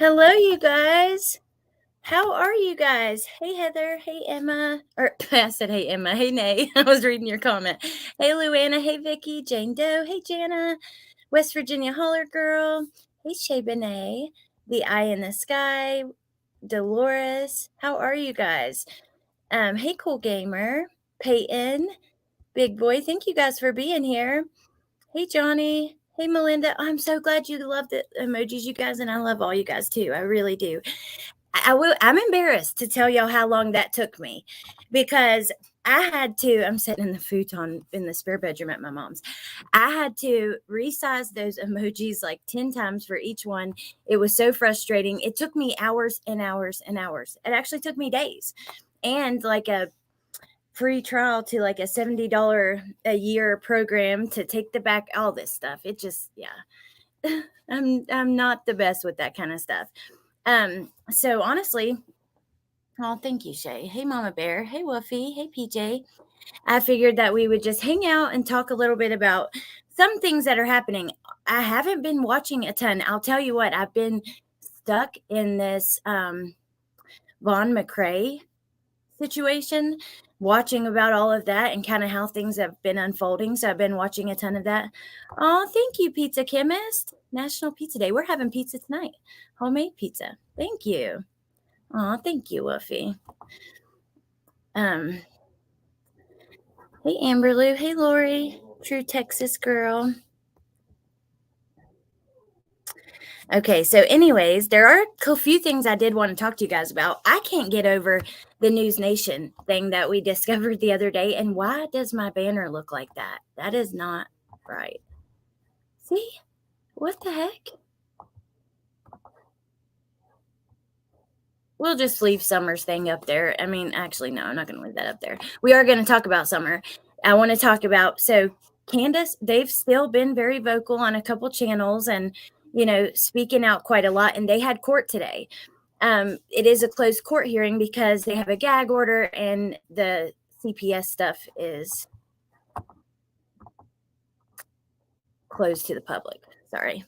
Hello, you guys. How are you guys? Hey, Heather. Hey, Emma. Or I said, hey, Emma. Hey, Nay. I was reading your comment. Hey, Luana. Hey, Vicky. Jane Doe. Hey, Jana. West Virginia Holler Girl. Hey, Shay Benet. The Eye in the Sky. Dolores. How are you guys? Hey, Cool Gamer. Peyton. Big Boy. Thank you guys for being here. Hey, Johnny. Hey, Melinda. I'm so glad you love the emojis, you guys, and I love all you guys too. I really do. I'm embarrassed to tell y'all how long that took me because I had to. I'm sitting in the futon in the spare bedroom at my mom's. I had to resize those emojis like 10 times for each one. It was so frustrating. It took me hours and hours and hours. It actually took me days and like a free trial to like a $70 a year program to take the back, all this stuff. It just, yeah, I'm not the best with that kind of stuff. So honestly, oh, thank you, Shay. Hey, Mama Bear. Hey, Woofy. Hey, PJ. I figured that we would just hang out and talk a little bit about some things that are happening. I haven't been watching a ton. I'll tell you what, I've been stuck in this Vaughn McCrae situation, watching about all of that and kind of how things have been unfolding. So I've been watching a ton of that. Oh, thank you, Pizza Chemist. National Pizza Day. We're having pizza tonight. Homemade pizza. Thank you. Oh, thank you, Woofy. Hey, Amber Lou. Hey, Lori. True Texas girl. Okay, so anyways, there are a few things I did want to talk to you guys about. I can't get over the News Nation thing that we discovered the other day. And why does my banner look like that? That is not right. See? What the heck? We'll just leave Summer's thing up there. I mean, actually, no, I'm not going to leave that up there. We are going to talk about Summer. I want to talk about, so Candace, they've still been very vocal on a couple channels and, you know, speaking out quite a lot. And they had court today. It is a closed court hearing because they have a gag order and the CPS stuff is closed to the public. Sorry.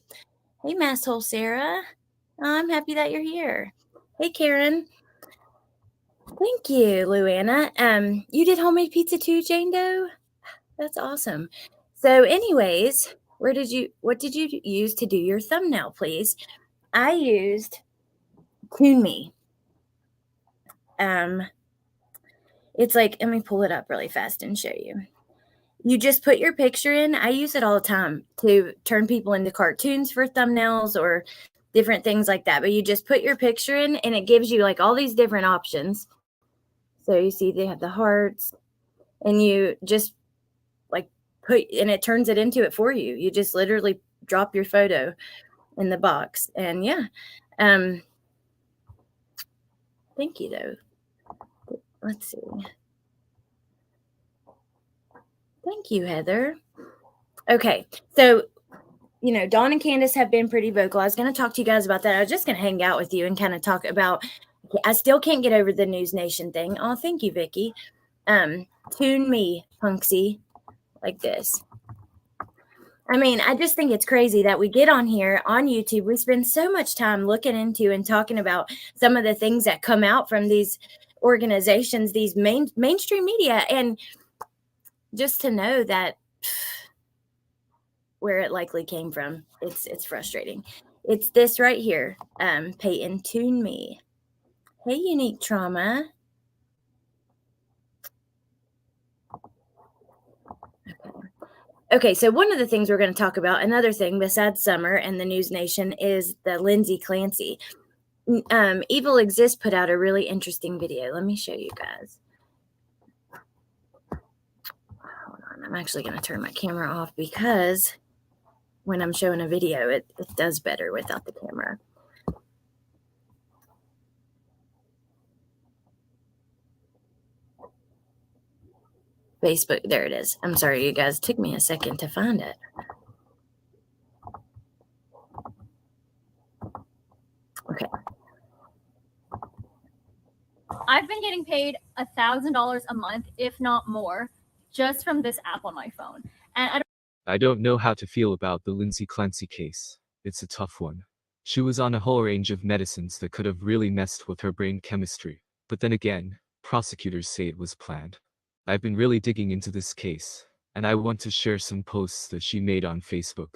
Hey, Masshole Sarah. I'm happy that you're here. Hey, Karen. Thank you, Luana. You did homemade pizza too, Jane Doe? That's awesome. So anyways, what did you use to do your thumbnail, please? I used TuneMe. It's like, let me pull it up really fast and show you. You just put your picture in. I use it all the time to turn people into cartoons for thumbnails or different things like that. But you just put your picture in and it gives you like all these different options. So you see they have the hearts and you just like put, and it turns it into it for you. You just literally drop your photo in the box. And yeah. Thank you though. Let's see. Thank you, Heather. Okay. So, you know, Dawn and Candace have been pretty vocal. I was going to talk to you guys about that. I was just going to hang out with you and kind of talk about, I still can't get over the News Nation thing. Oh, thank you, Vicky. Tune me, Punksy, like this. I mean, I just think it's crazy that we get on here on YouTube. We spend so much time looking into and talking about some of the things that come out from these organizations, these mainstream media. And just to know that where it likely came from, it's frustrating. It's this right here. Peyton, tune me. Hey, Unique Trauma. Okay, so one of the things we're going to talk about, another thing besides Summer and the News Nation, is the Lindsay Clancy. Evil Exists put out a really interesting video. Let me show you guys. Hold on, I'm actually going to turn my camera off because when I'm showing a video, it does better without the camera. Facebook, there it is. I'm sorry, you guys. It took me a second to find it. Okay. I've been getting paid $1,000 a month, if not more, just from this app on my phone. And I don't know how to feel about the Lindsay Clancy case. It's a tough one. She was on a whole range of medicines that could have really messed with her brain chemistry. But then again, prosecutors say it was planned. I've been really digging into this case, and I want to share some posts that she made on Facebook.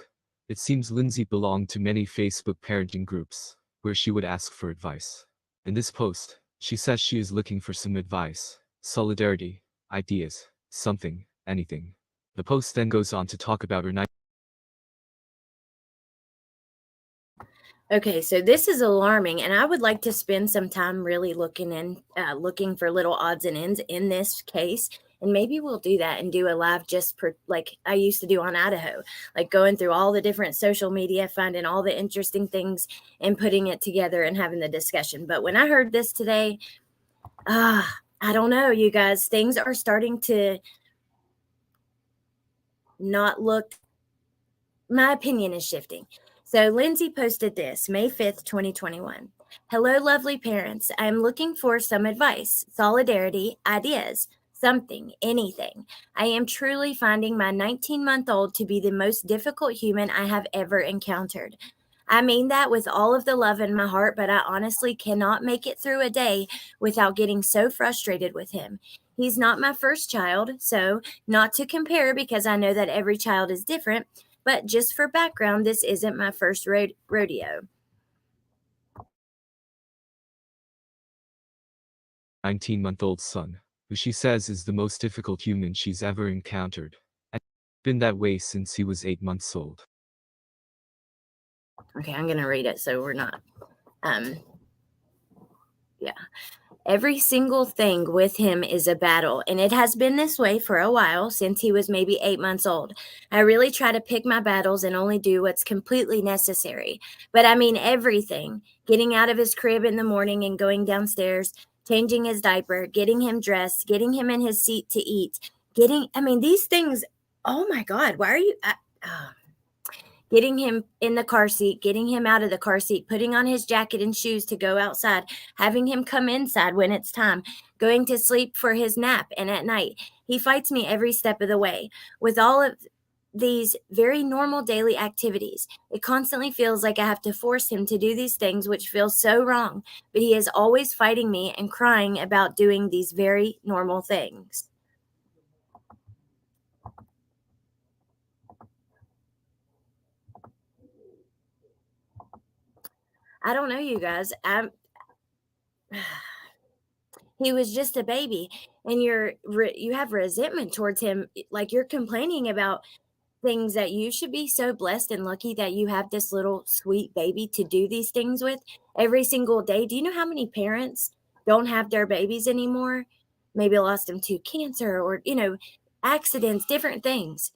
It seems Lindsay belonged to many Facebook parenting groups, where she would ask for advice. In this post, she says she is looking for some advice, solidarity, ideas, something, anything. The post then goes on to talk about her Okay, so this is alarming, and I would like to spend some time really looking for little odds and ends in this case. And maybe we'll do that and do a live like I used to do on Idaho, like going through all the different social media, finding all the interesting things and putting it together and having the discussion. But when I heard this today, I don't know, you guys, things are starting to not look, my opinion is shifting. So Lindsay posted this May 5th, 2021. Hello, lovely parents. I'm looking for some advice, solidarity, ideas, something, anything. I am truly finding my 19-month-old to be the most difficult human I have ever encountered. I mean that with all of the love in my heart, but I honestly cannot make it through a day without getting so frustrated with him. He's not my first child, so not to compare because I know that every child is different, but just for background, this isn't my first rodeo. 19-month-old son, who she says is the most difficult human she's ever encountered, and been that way since he was 8 months old. Okay, I'm going to read it so we're not, yeah. Every single thing with him is a battle, and it has been this way for a while, since he was maybe 8 months old. I really try to pick my battles and only do what's completely necessary. But I mean everything. Getting out of his crib in the morning and going downstairs, changing his diaper, getting him dressed, getting him in his seat to eat, these things, oh my God, why are you... getting him in the car seat, getting him out of the car seat, putting on his jacket and shoes to go outside, having him come inside when it's time, going to sleep for his nap and at night. He fights me every step of the way. With all of these very normal daily activities, it constantly feels like I have to force him to do these things, which feels so wrong, but he is always fighting me and crying about doing these very normal things. I don't know, you guys. He was just a baby, and you have resentment towards him, like you're complaining about things that you should be so blessed and lucky that you have this little sweet baby to do these things with every single day. Do you know how many parents don't have their babies anymore? Maybe lost them to cancer or, accidents, different things.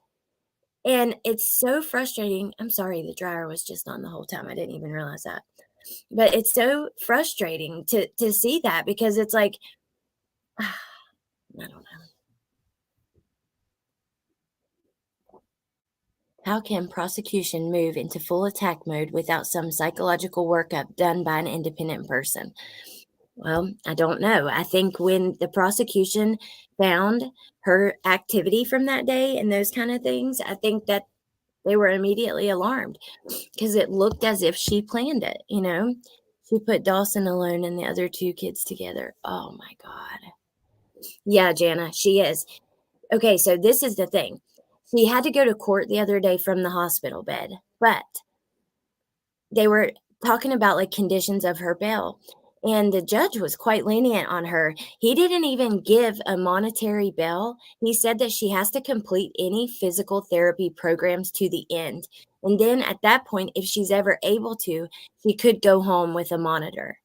And it's so frustrating. I'm sorry, the dryer was just on the whole time. I didn't even realize that. But it's so frustrating to see that, because it's like, I don't know. How can prosecution move into full attack mode without some psychological workup done by an independent person? Well, I don't know. I think when the prosecution found her activity from that day and those kind of things, I think that they were immediately alarmed, because it looked as if she planned it, She put Dawson alone and the other two kids together. Oh my God. Yeah, Jana, she is. Okay, so this is the thing. She had to go to court the other day from the hospital bed, but they were talking about like conditions of her bail, and the judge was quite lenient on her. He didn't even give a monetary bail. He said that she has to complete any physical therapy programs to the end. And then at that point, if she's ever able to, she could go home with a monitor.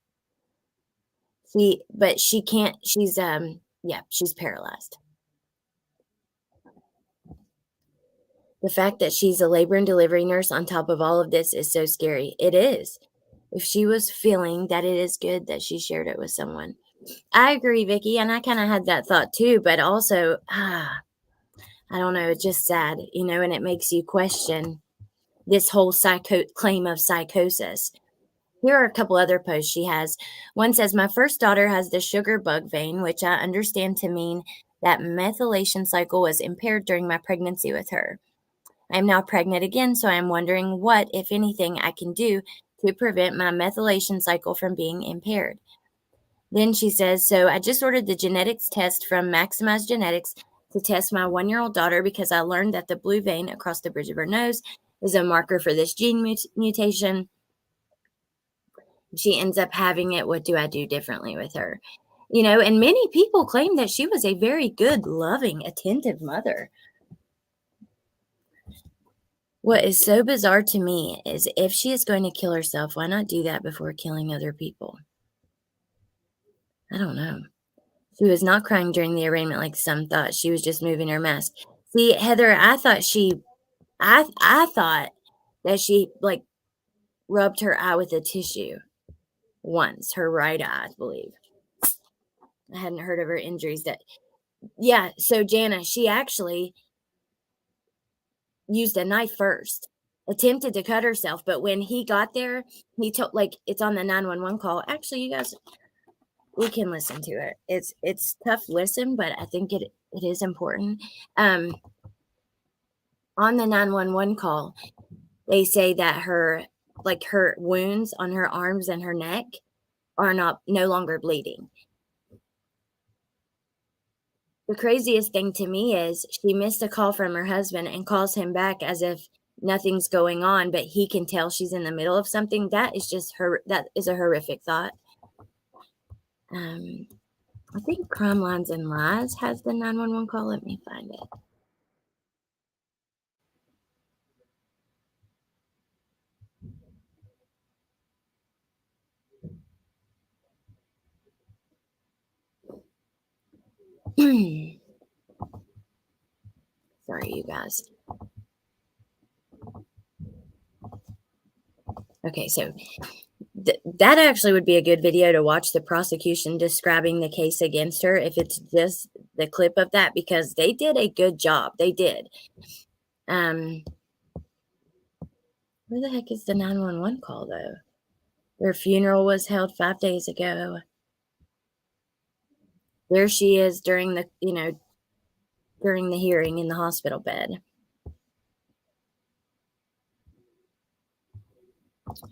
But she can't, she's paralyzed. The fact that she's a labor and delivery nurse on top of all of this is so scary. It is. If she was feeling that it is good that she shared it with someone. I agree, Vicky, and I kind of had that thought too, but also, I don't know, it's just sad, and it makes you question this whole claim of psychosis. Here are a couple other posts she has. One says, my first daughter has the sugar bug vein, which I understand to mean that methylation cycle was impaired during my pregnancy with her. I am now pregnant again, so I am wondering what, if anything, I can do to prevent my methylation cycle from being impaired. Then she says, so I just ordered the genetics test from Maximize Genetics to test my 1-year-old daughter because I learned that the blue vein across the bridge of her nose is a marker for this gene mutation. She ends up having it. What do I do differently with her? You know, and many people claim that she was a very good, loving, attentive mother. What is so bizarre to me is if she is going to kill herself, why not do that before killing other people? I don't know. She was not crying during the arraignment like some thought. She was just moving her mask. See, Heather, I thought that she like rubbed her eye with a tissue once, her right eye, I believe. I hadn't heard of her injuries. So Jana, she actually used a knife first, attempted to cut herself, but when he got there, he told, like, it's on the 911 call. Actually, you guys, we can listen to it. It's tough listen, but I think it is important. On the 911 call, they say that her wounds on her arms and her neck are no longer bleeding. The craziest thing to me is she missed a call from her husband and calls him back as if nothing's going on, but he can tell she's in the middle of something. That is a horrific thought. I think Crime Lines and Lies has the 911 call. Let me find it. Sorry, you guys. Okay, so that actually would be a good video to watch, the prosecution describing the case against her, if it's just the clip of that, because they did a good job. They did. Where the heck is the 911 call, though? Their funeral was held 5 days ago. There she is during the hearing in the hospital bed.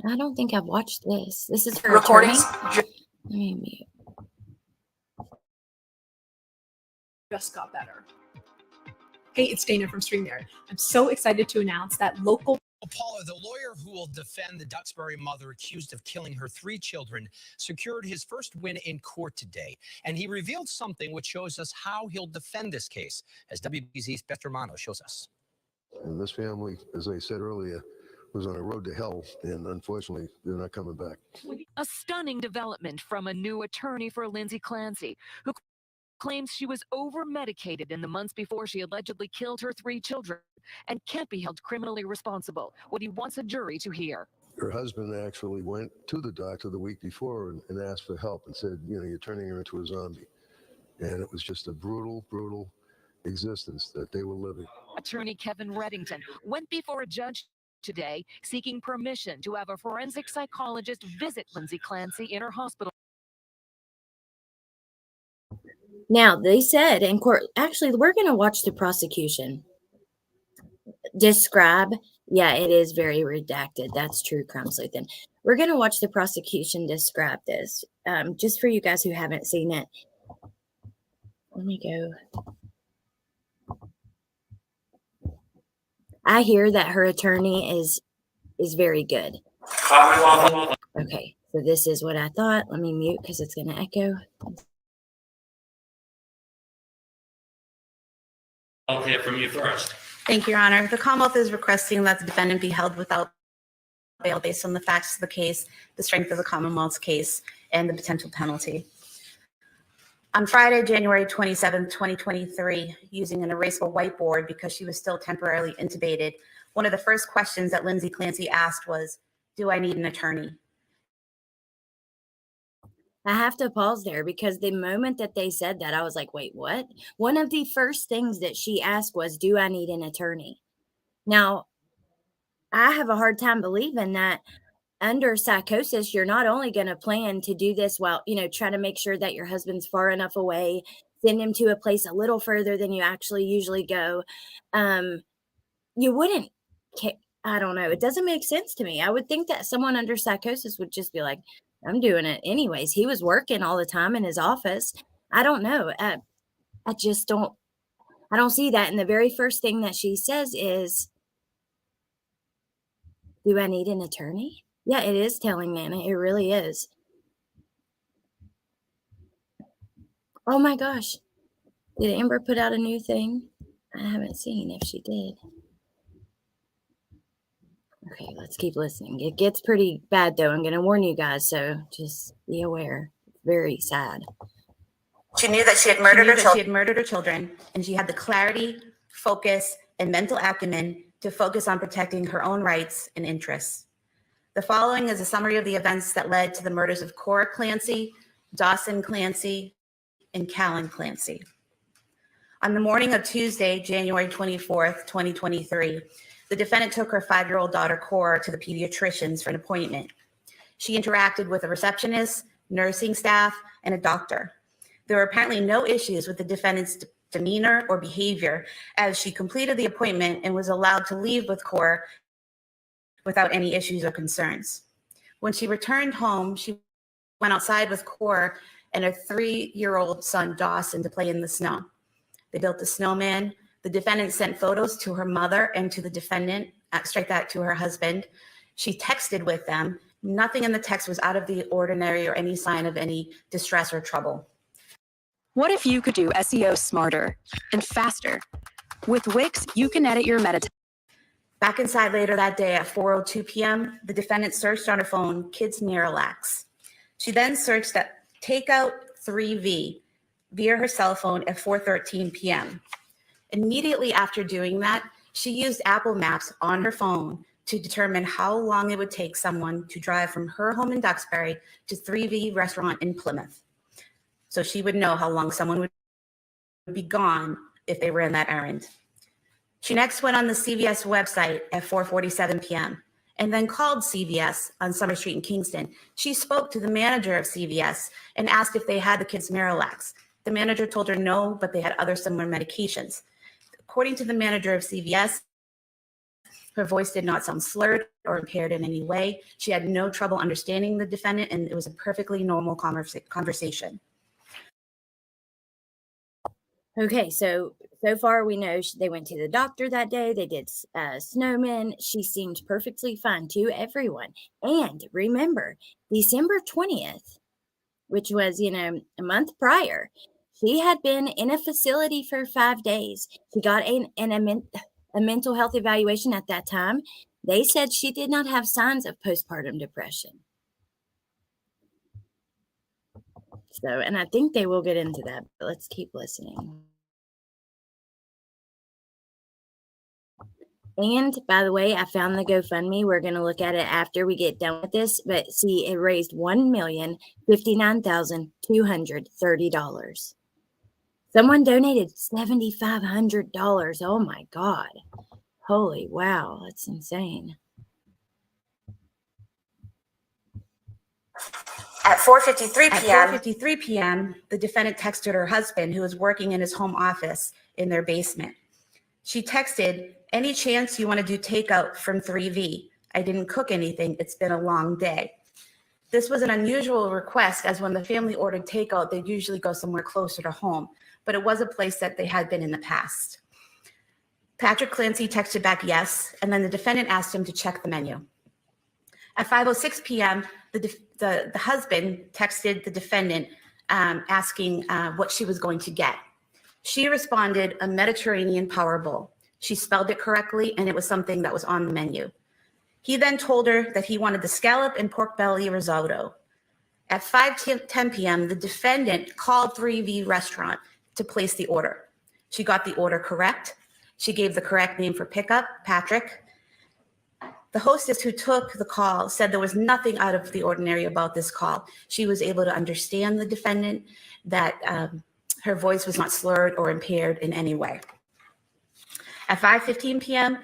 I don't think I've watched this. This is her recordings. Let me mute. Just got better. Hey, it's Dana from StreamYard. I'm so excited to announce that local Paula, the lawyer who will defend the Duxbury mother accused of killing her 3 children, secured his first win in court today. And he revealed something which shows us how he'll defend this case, as WBZ's Beth Romano shows us. And this family, as I said earlier, was on a road to hell, and unfortunately, they're not coming back. A stunning development from a new attorney for Lindsay Clancy, who claims she was over-medicated in the months before she allegedly killed her 3 children and can't be held criminally responsible, what he wants a jury to hear. Her husband actually went to the doctor the week before and asked for help and said, you're turning her into a zombie. And it was just a brutal, brutal existence that they were living. Attorney Kevin Reddington went before a judge today seeking permission to have a forensic psychologist visit Lindsay Clancy in her hospital. Now, they said in court, actually, we're going to watch the prosecution describe. Yeah, it is very redacted. That's true, Crime Sleuth. We're going to watch the prosecution describe this, just for you guys who haven't seen it. Let me go. I hear that her attorney is very good. Okay, so this is what I thought. Let me mute because it's going to echo. I'll hear from you first. Thank you, Your Honor. The Commonwealth is requesting that the defendant be held without bail based on the facts of the case, the strength of the Commonwealth's case, and the potential penalty. On Friday, January 27, 2023, using an erasable whiteboard because she was still temporarily intubated, one of the first questions that Lindsay Clancy asked was, do I need an attorney? I have to pause there because the moment that they said that, I was like, wait, what? One of the first things that she asked was, do I need an attorney? Now, I have a hard time believing that under psychosis, you're not only going to plan to do this while, try to make sure that your husband's far enough away, send him to a place a little further than you actually usually go. You wouldn't, I don't know. It doesn't make sense to me. I would think that someone under psychosis would just be like, I'm doing it anyways. He was working all the time in his office. I don't know. I just don't, I don't see that. And the very first thing that she says is, do I need an attorney? Yeah, it is telling Nana. It really is. Oh my gosh. Did Amber put out a new thing? I haven't seen if she did. Okay, let's keep listening. It gets pretty bad though. I'm going to warn you guys, so just be aware. Very sad. She knew that she had murdered her children, and she had the clarity, focus, and mental acumen to focus on protecting her own rights and interests. The following is a summary of the events that led to the murders of Cora Clancy, Dawson Clancy, and Callan Clancy. On the morning of Tuesday, January 24th, 2023, the defendant took her 5-year-old daughter, Cora, to the pediatrician's for an appointment. She interacted with a receptionist, nursing staff, and a doctor. There were apparently no issues with the defendant's demeanor or behavior, as she completed the appointment and was allowed to leave with Cora without any issues or concerns. When she returned home, she went outside with Cora and her 3-year-old son, Dawson, to play in the snow. They built a snowman. The defendant sent photos to her mother and to the defendant, straight back to her husband. She texted with them. Nothing in the text was out of the ordinary or any sign of any distress or trouble. What if you could do SEO smarter and faster? With Wix, you can edit your meta. Back inside later that day at 4:02 p.m., the defendant searched on her phone, Kids Miralax. She then searched that Takeout 3V via her cell phone at 4:13 p.m. Immediately after doing that, she used Apple Maps on her phone to determine how long it would take someone to drive from her home in Duxbury to 3V restaurant in Plymouth. So she would know how long someone would be gone if they ran that errand. She next went on the CVS website at 4:47 p.m. and then called CVS on Summer Street in Kingston. She spoke to the manager of CVS and asked if they had the Kids Miralax. The manager told her no, but they had other similar medications. According to the manager of CVS, her voice did not sound slurred or impaired in any way. She had no trouble understanding the defendant, and it was a perfectly normal conversation. Okay, so far we know they went to the doctor that day. They did snowmen. She seemed perfectly fine to everyone. And remember, December 20th, which was, a month prior, she had been in a facility for 5 days. She got a mental health evaluation at that time. They said she did not have signs of postpartum depression. So, and I think they will get into that, but let's keep listening. And by the way, I found the GoFundMe. We're going to look at it after we get done with this, but see, it raised $1,059,230. Someone donated $7,500. Oh my God. Holy wow. That's insane. At 4:53 p.m., the defendant texted her husband, who was working in his home office in their basement. She texted, "Any chance you want to do takeout from 3V? I didn't cook anything. It's been a long day." This was an unusual request, as when the family ordered takeout, they'd usually go somewhere closer to home, but it was a place that they had been in the past. Patrick Clancy texted back yes, and then the defendant asked him to check the menu. At 5:06 p.m., the husband texted the defendant asking what she was going to get. She responded, "A Mediterranean power bowl." She spelled it correctly, and it was something that was on the menu. He then told her that he wanted the scallop and pork belly risotto. At 5:10 p.m., the defendant called 3V Restaurant to place the order. She got the order correct. She gave the correct name for pickup, Patrick. The hostess who took the call said there was nothing out of the ordinary about this call. She was able to understand the defendant, that her voice was not slurred or impaired in any way. At 5:15 p.m.,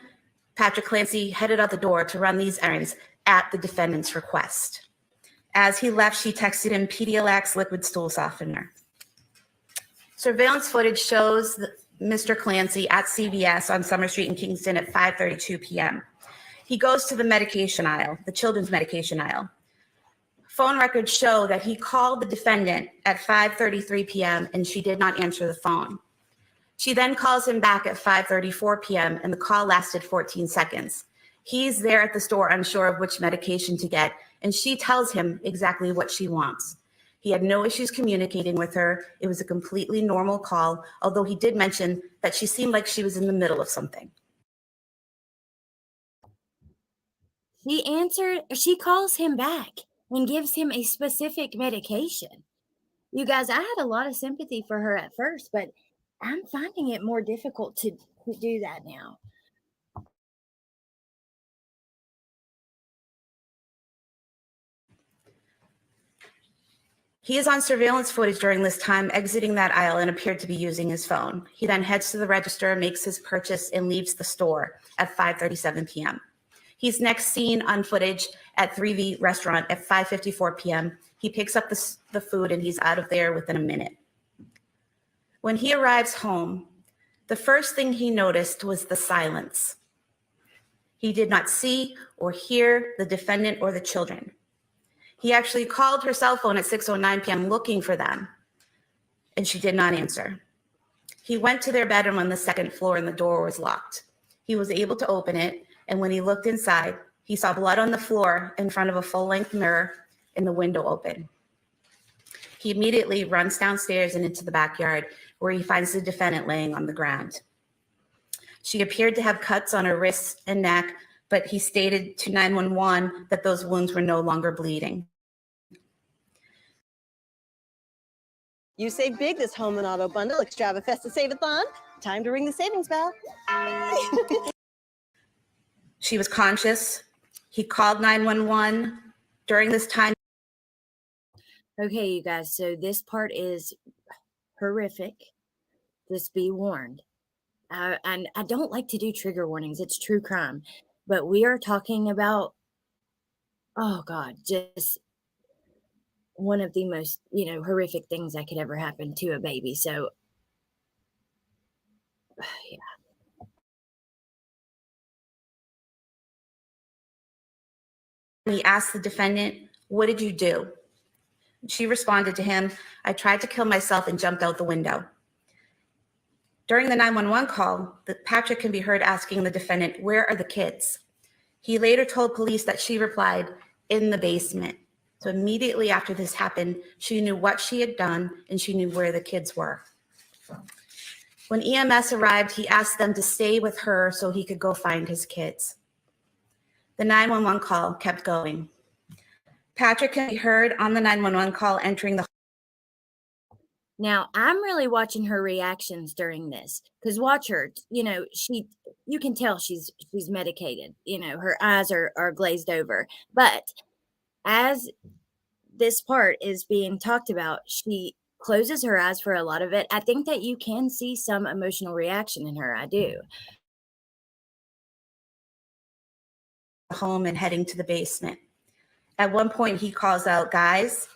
Patrick Clancy headed out the door to run these errands at the defendant's request. As he left, she texted him Pedialax liquid stool softener. Surveillance footage shows Mr. Clancy at CVS on Summer Street in Kingston at 5:32 p.m. He goes to the medication aisle, the children's medication aisle. Phone records show that he called the defendant at 5:33 p.m. and she did not answer the phone. She then calls him back at 5:34 p.m. and the call lasted 14 seconds. He's there at the store unsure of which medication to get, and she tells him exactly what she wants. He had no issues communicating with her. It was a completely normal call, although he did mention that she seemed like she was in the middle of something. She calls him back and gives him a specific medication. You guys, I had a lot of sympathy for her at first, but I'm finding it more difficult to do that now. He is on surveillance footage during this time, exiting that aisle and appeared to be using his phone. He then heads to the register, makes his purchase, and leaves the store at 5:37 p.m. He's next seen on footage at 3V restaurant at 5:54 p.m. He picks up the food and he's out of there within a minute. When he arrives home, the first thing he noticed was the silence. He did not see or hear the defendant or the children. He actually called her cell phone at 6:09 p.m. looking for them, and she did not answer. He went to their bedroom on the second floor and the door was locked. He was able to open it, and when he looked inside, he saw blood on the floor in front of a full-length mirror and the window open. He immediately runs downstairs and into the backyard where he finds the defendant laying on the ground. She appeared to have cuts on her wrists and neck, but he stated to 911 that those wounds were no longer bleeding. You save big this home and auto bundle, Extravafesta Save-a-thon. Time to ring the savings bell. She was conscious. He called 911 during this time. Okay, you guys, so this part is horrific. Just be warned. And I don't like to do trigger warnings. It's true crime. But we are talking about, oh God, just one of the most, horrific things that could ever happen to a baby. So, yeah. He asked the defendant, "What did you do?" She responded to him, "I tried to kill myself and jumped out the window." During the 911 call, Patrick can be heard asking the defendant, "Where are the kids?" He later told police that she replied, "In the basement." So immediately after this happened, she knew what she had done and she knew where the kids were. When EMS arrived, he asked them to stay with her so he could go find his kids. The 911 call kept going. Patrick can be heard on the 911 call entering the. Now, I'm really watching her reactions during this because watch her, you can tell she's medicated, her eyes are glazed over. But as this part is being talked about, she closes her eyes for a lot of it. I think that you can see some emotional reaction in her. I do. Home and heading to the basement. At one point, he calls out, "Guys."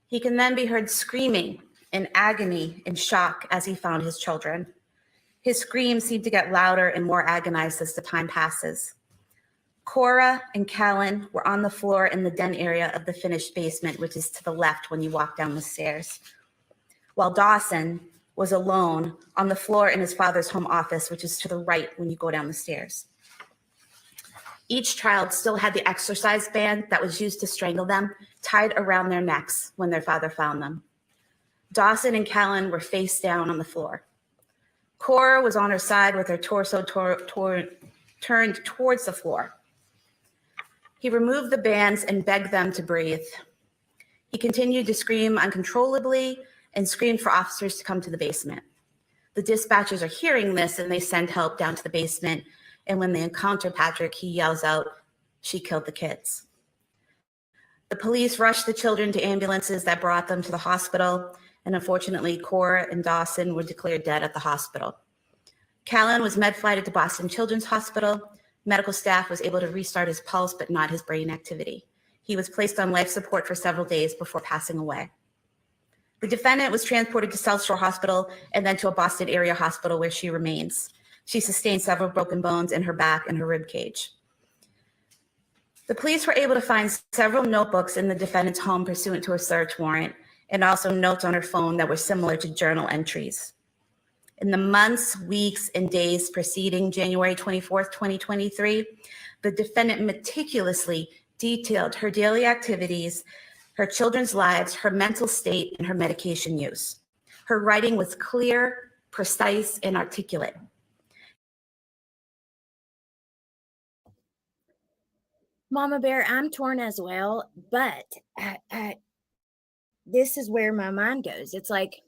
He can then be heard screaming in agony and shock as he found his children. His screams seem to get louder and more agonized as the time passes. Cora and Callan were on the floor in the den area of the finished basement, which is to the left when you walk down the stairs, while Dawson was alone on the floor in his father's home office, which is to the right when you go down the stairs. Each child still had the exercise band that was used to strangle them tied around their necks when their father found them. Dawson and Callan were face down on the floor. Cora was on her side with her torso turned towards the floor. He removed the bands and begged them to breathe. He continued to scream uncontrollably and screamed for officers to come to the basement. The dispatchers are hearing this and they send help down to the basement. And when they encounter Patrick, he yells out, "She killed the kids." The police rushed the children to ambulances that brought them to the hospital. And unfortunately, Cora and Dawson were declared dead at the hospital. Callan was med-flighted to Boston Children's Hospital. Medical staff was able to restart his pulse, but not his brain activity. He was placed on life support for several days before passing away. The defendant was transported to South Shore Hospital and then to a Boston area hospital where she remains. She sustained several broken bones in her back and her rib cage. The police were able to find several notebooks in the defendant's home pursuant to a search warrant, and also notes on her phone that were similar to journal entries. In the months, weeks, and days preceding January 24th, 2023, the defendant meticulously detailed her daily activities, her children's lives, her mental state, and her medication use. Her writing was clear, precise, and articulate. Mama Bear, I'm torn as well, but this is where my mind goes. It's like,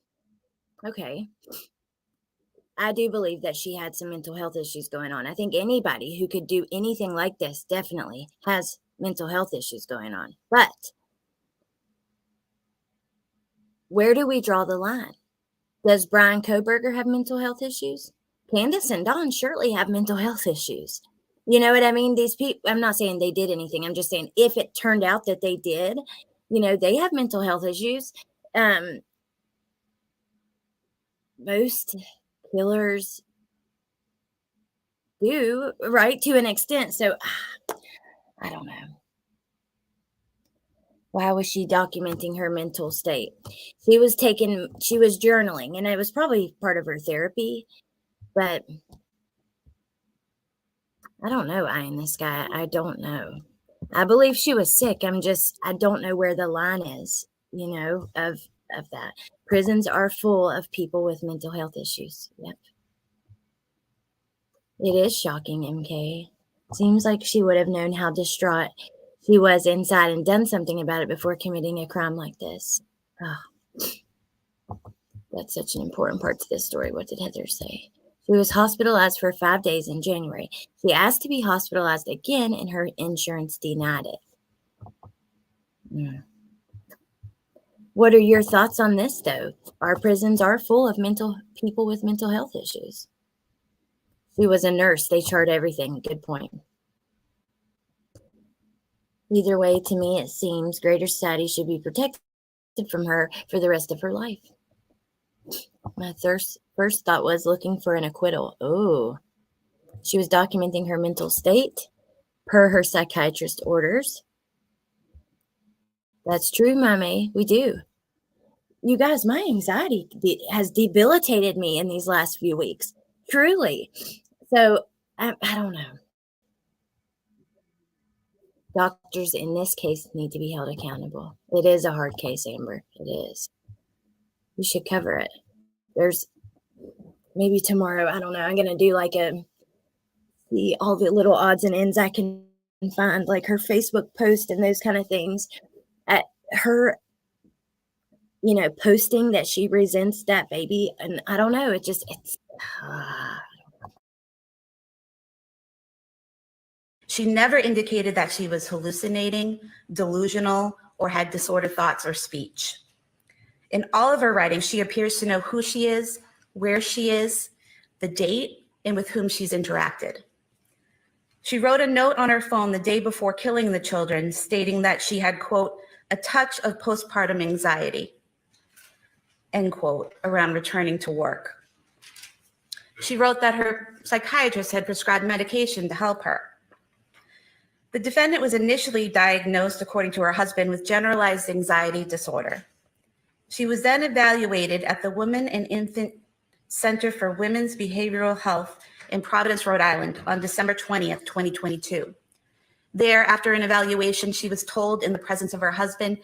okay, I do believe that she had some mental health issues going on. I think anybody who could do anything like this definitely has mental health issues going on. But where do we draw the line? Does Brian Koberger have mental health issues? Candace and Don surely have mental health issues. You know what I mean? These people, I'm not saying they did anything. I'm just saying if it turned out that they did, you know, they have mental health issues. Most killers do, right, to an extent. So I don't know. Why was she documenting her mental state? She was journaling, and it was probably part of her therapy, but I don't know, I in this guy. I don't know. I believe she was sick. I don't know where the line is, you know, of that. Prisons are full of people with mental health issues. Yep. It is shocking, MK. Seems like she would have known how distraught she was inside and done something about it before committing a crime like this. Oh, that's such an important part to this story. What did Heather say? She was hospitalized for 5 days in January. She asked to be hospitalized again, and her insurance denied it. What are your thoughts on this, though? Our prisons are full of people with mental health issues. She was a nurse. They chart everything. Good point. Either way, to me, it seems greater society should be protected from her for the rest of her life. My first thought was looking for an acquittal. Oh, she was documenting her mental state per her psychiatrist orders. That's true, Mommy. We do. You guys, my anxiety has debilitated me in these last few weeks. Truly. So, I don't know. Doctors in this case need to be held accountable. It is a hard case, Amber. It is. We should cover it. There's maybe tomorrow, I don't know, I'm going to do like see all the little odds and ends I can find, like her Facebook post and those kind of things. At her, you know, posting that she resents that baby. And I don't know, it's She never indicated that she was hallucinating, delusional, or had disordered thoughts or speech. In all of her writing, she appears to know who she is, where she is, the date, and with whom she's interacted. She wrote a note on her phone the day before killing the children, stating that she had, quote, a touch of postpartum anxiety, end quote, around returning to work. She wrote that her psychiatrist had prescribed medication to help her. The defendant was initially diagnosed, according to her husband, with generalized anxiety disorder. She was then evaluated at the Women and Infant Center for Women's Behavioral Health in Providence, Rhode Island on December 20th, 2022. There, after an evaluation, she was told in the presence of her husband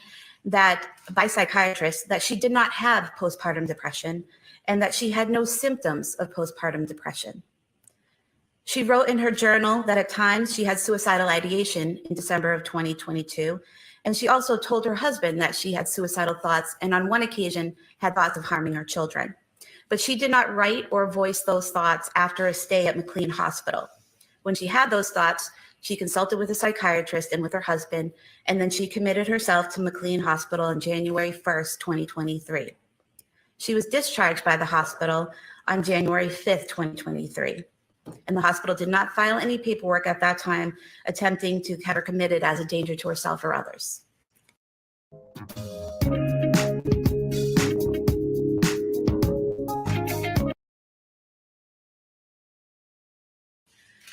by psychiatrists that she did not have postpartum depression and that she had no symptoms of postpartum depression. She wrote in her journal that at times she had suicidal ideation in December of 2022. And she also told her husband that she had suicidal thoughts and on one occasion had thoughts of harming her children. But she did not write or voice those thoughts after a stay at McLean Hospital. When she had those thoughts, she consulted with a psychiatrist and with her husband, and then she committed herself to McLean Hospital on January 1st, 2023. She was discharged by the hospital on January 5th, 2023. And the hospital did not file any paperwork at that time attempting to have her committed as a danger to herself or others.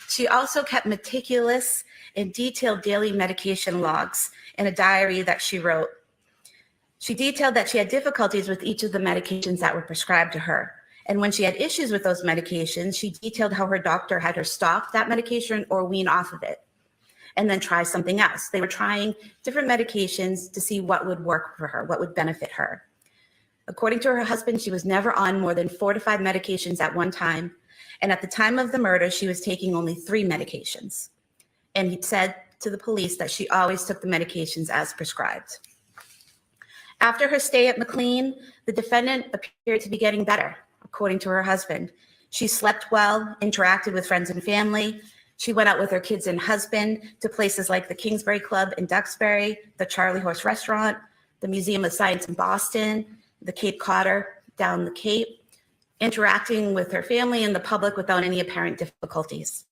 She also kept meticulous and detailed daily medication logs in a diary that she wrote. She detailed that she had difficulties with each of the medications that were prescribed to her. And when she had issues with those medications, she detailed how her doctor had her stop that medication or wean off of it and then try something else. They were trying different medications to see what would work for her, what would benefit her. According to her husband, she was never on more than 4 to 5 medications at one time. And at the time of the murder, she was taking only 3 medications. And he said to the police that she always took the medications as prescribed. After her stay at McLean, the defendant appeared to be getting better, according to her husband. She slept well, interacted with friends and family. She went out with her kids and husband to places like the Kingsbury Club in Duxbury, the Charlie Horse Restaurant, the Museum of Science in Boston, the Cape Codder down the Cape, interacting with her family and the public without any apparent difficulties.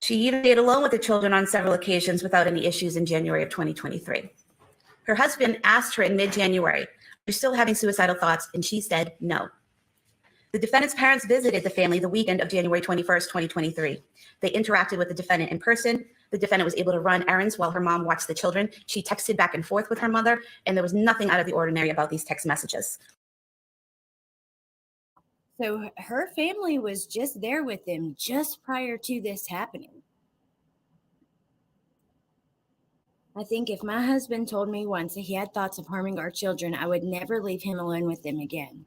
She even stayed alone with the children on several occasions without any issues in January of 2023. Her husband asked her in mid-January, "Are you still having suicidal thoughts?" And she said no. The defendant's parents visited the family the weekend of January 21st, 2023. They interacted with the defendant in person. The defendant was able to run errands while her mom watched the children. She texted back and forth with her mother, and there was nothing out of the ordinary about these text messages. So her family was just there with them just prior to this happening. I think if my husband told me once that he had thoughts of harming our children, I would never leave him alone with them again.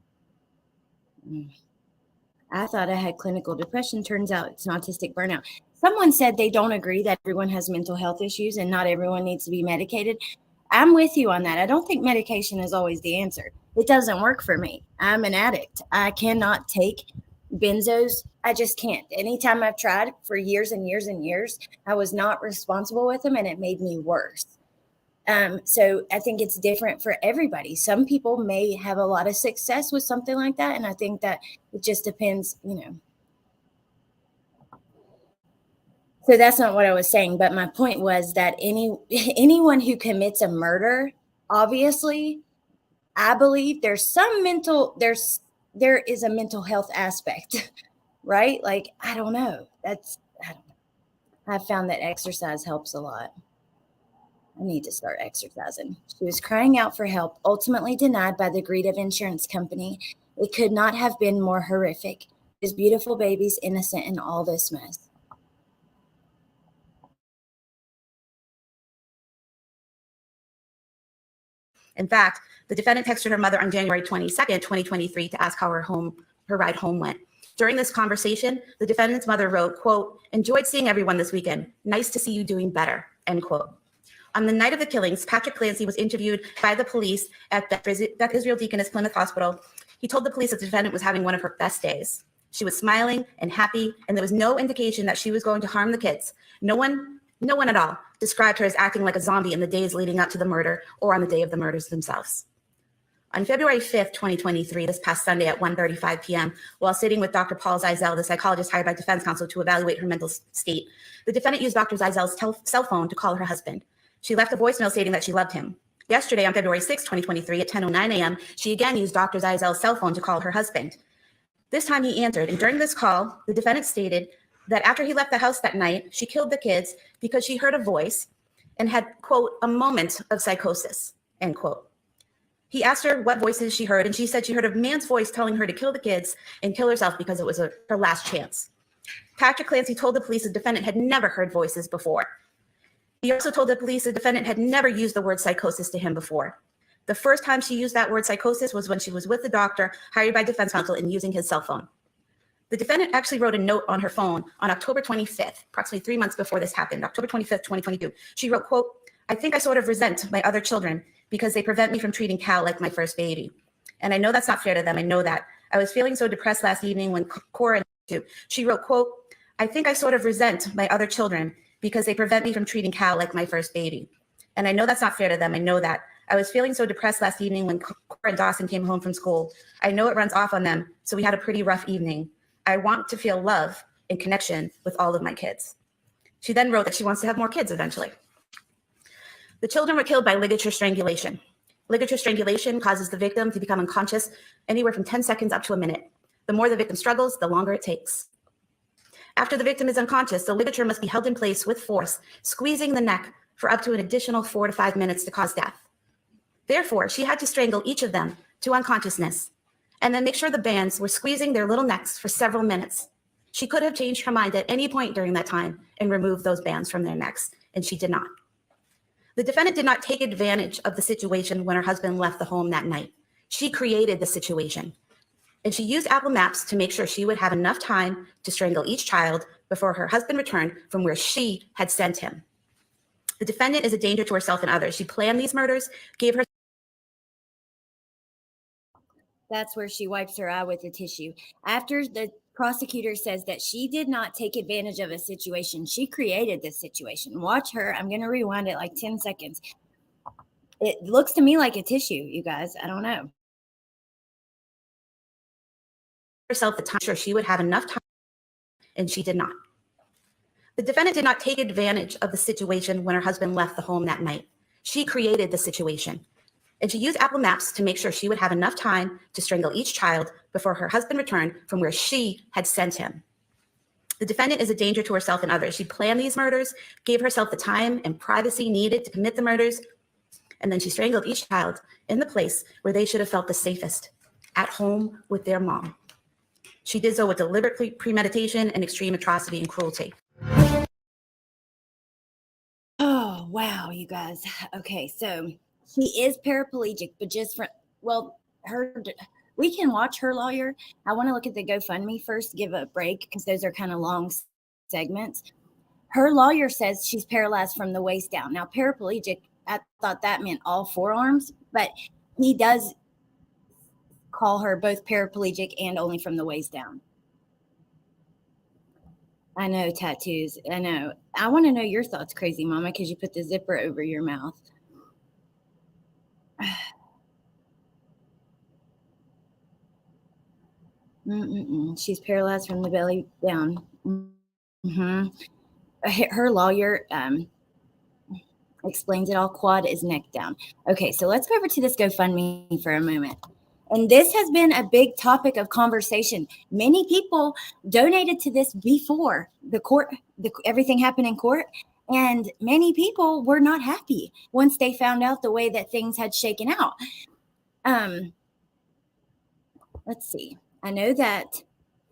I thought I had clinical depression. Turns out it's an autistic burnout. Someone said they don't agree that everyone has mental health issues and not everyone needs to be medicated. I'm with you on that. I don't think medication is always the answer. It doesn't work for me. I'm an addict. I cannot take benzos. I just can't. Anytime I've tried for years and years and years, I was not responsible with them and it made me worse. So I think it's different for everybody. Some people may have a lot of success with something like that. And I think that it just depends, So that's not what I was saying. But my point was that anyone who commits a murder, obviously, I believe there is a mental health aspect, right? Like, I don't know. I've found that exercise helps a lot. I need to start exercising. She was crying out for help, ultimately denied by the greed of insurance company. It could not have been more horrific. His beautiful baby's innocent in all this mess. In fact, the defendant texted her mother on January 22nd, 2023 to ask how her ride home went. During this conversation, the defendant's mother wrote, quote, "Enjoyed seeing everyone this weekend. Nice to see you doing better," end quote. On the night of the killings, Patrick Clancy was interviewed by the police at Beth Israel Deaconess Plymouth Hospital. He told the police that the defendant was having one of her best days. She was smiling and happy, and there was no indication that she was going to harm the kids. No one at all described her as acting like a zombie in the days leading up to the murder or on the day of the murders themselves. On February 5th, 2023, this past Sunday at 1:35 p.m., while sitting with Dr. Paul Zeisel, the psychologist hired by defense counsel to evaluate her mental state, the defendant used Dr. Zeisel's cell phone to call her husband. She left a voicemail stating that she loved him. Yesterday, on February 6, 2023, at 10:09 a.m., she again used Dr. Zeisel's cell phone to call her husband. This time he answered, and during this call, the defendant stated that after he left the house that night, she killed the kids because she heard a voice and had, quote, "a moment of psychosis," end quote. He asked her what voices she heard, and she said she heard a man's voice telling her to kill the kids and kill herself because it was her last chance. Patrick Clancy told the police the defendant had never heard voices before. He also told the police the defendant had never used the word psychosis to him before. The first time she used that word psychosis was when she was with the doctor hired by defense counsel and using his cell phone. The defendant actually wrote a note on her phone on October 25th, approximately 3 months before this happened, October 25th, 2022. She wrote, quote, "I think I sort of resent my other children because they prevent me from treating Cal like my first baby. And I know that's not fair to them. I know that. I was feeling so depressed last evening when Cora," she wrote, quote, "I think I sort of resent my other children because they prevent me from treating Cal like my first baby. And I know that's not fair to them. I know that. I was feeling so depressed last evening when Cora and Dawson came home from school. I know it runs off on them, so we had a pretty rough evening. I want to feel love and connection with all of my kids." She then wrote that she wants to have more kids eventually. The children were killed by ligature strangulation. Ligature strangulation causes the victim to become unconscious anywhere from 10 seconds up to a minute. The more the victim struggles, the longer it takes. After the victim is unconscious, the ligature must be held in place with force, squeezing the neck for up to an additional 4 to 5 minutes to cause death. Therefore, she had to strangle each of them to unconsciousness and then make sure the bands were squeezing their little necks for several minutes. She could have changed her mind at any point during that time and removed those bands from their necks, and she did not. The defendant did not take advantage of the situation when her husband left the home that night. She created the situation, and she used Apple Maps to make sure she would have enough time to strangle each child before her husband returned from where she had sent him. The defendant is a danger to herself and others. She planned these murders, gave her. That's where she wipes her eye with a tissue. After the prosecutor says that she did not take advantage of a situation, she created this situation. Watch her. I'm going to rewind it like 10 seconds. It looks to me like a tissue, you guys. I don't know. Herself the time, sure she would have enough time, and she did not. The defendant did not take advantage of the situation when her husband left the home that night. She created the situation, and she used Apple Maps to make sure she would have enough time to strangle each child before her husband returned from where she had sent him. The defendant is a danger to herself and others. She planned these murders, gave herself the time and privacy needed to commit the murders, and then she strangled each child in the place where they should have felt the safest, at home with their mom. She did so with deliberate premeditation and extreme atrocity and cruelty. Oh, wow, you guys. Okay, so she is paraplegic, but just from, well, we can watch her lawyer. I want to look at the GoFundMe first, give a break, because those are kind of long segments. Her lawyer says she's paralyzed from the waist down. Now, paraplegic, I thought that meant all forearms, but he does call her both paraplegic and only from the waist down. I know, tattoos. I know. I want to know your thoughts, crazy mama, because you put the zipper over your mouth. She's paralyzed from the belly down. Her lawyer explains it all. Quad is neck down. Okay, so let's go over to this GoFundMe for a moment. And this has been a big topic of conversation. Many people donated to this before everything happened in court. And many people were not happy once they found out the way that things had shaken out. Let's see. I know that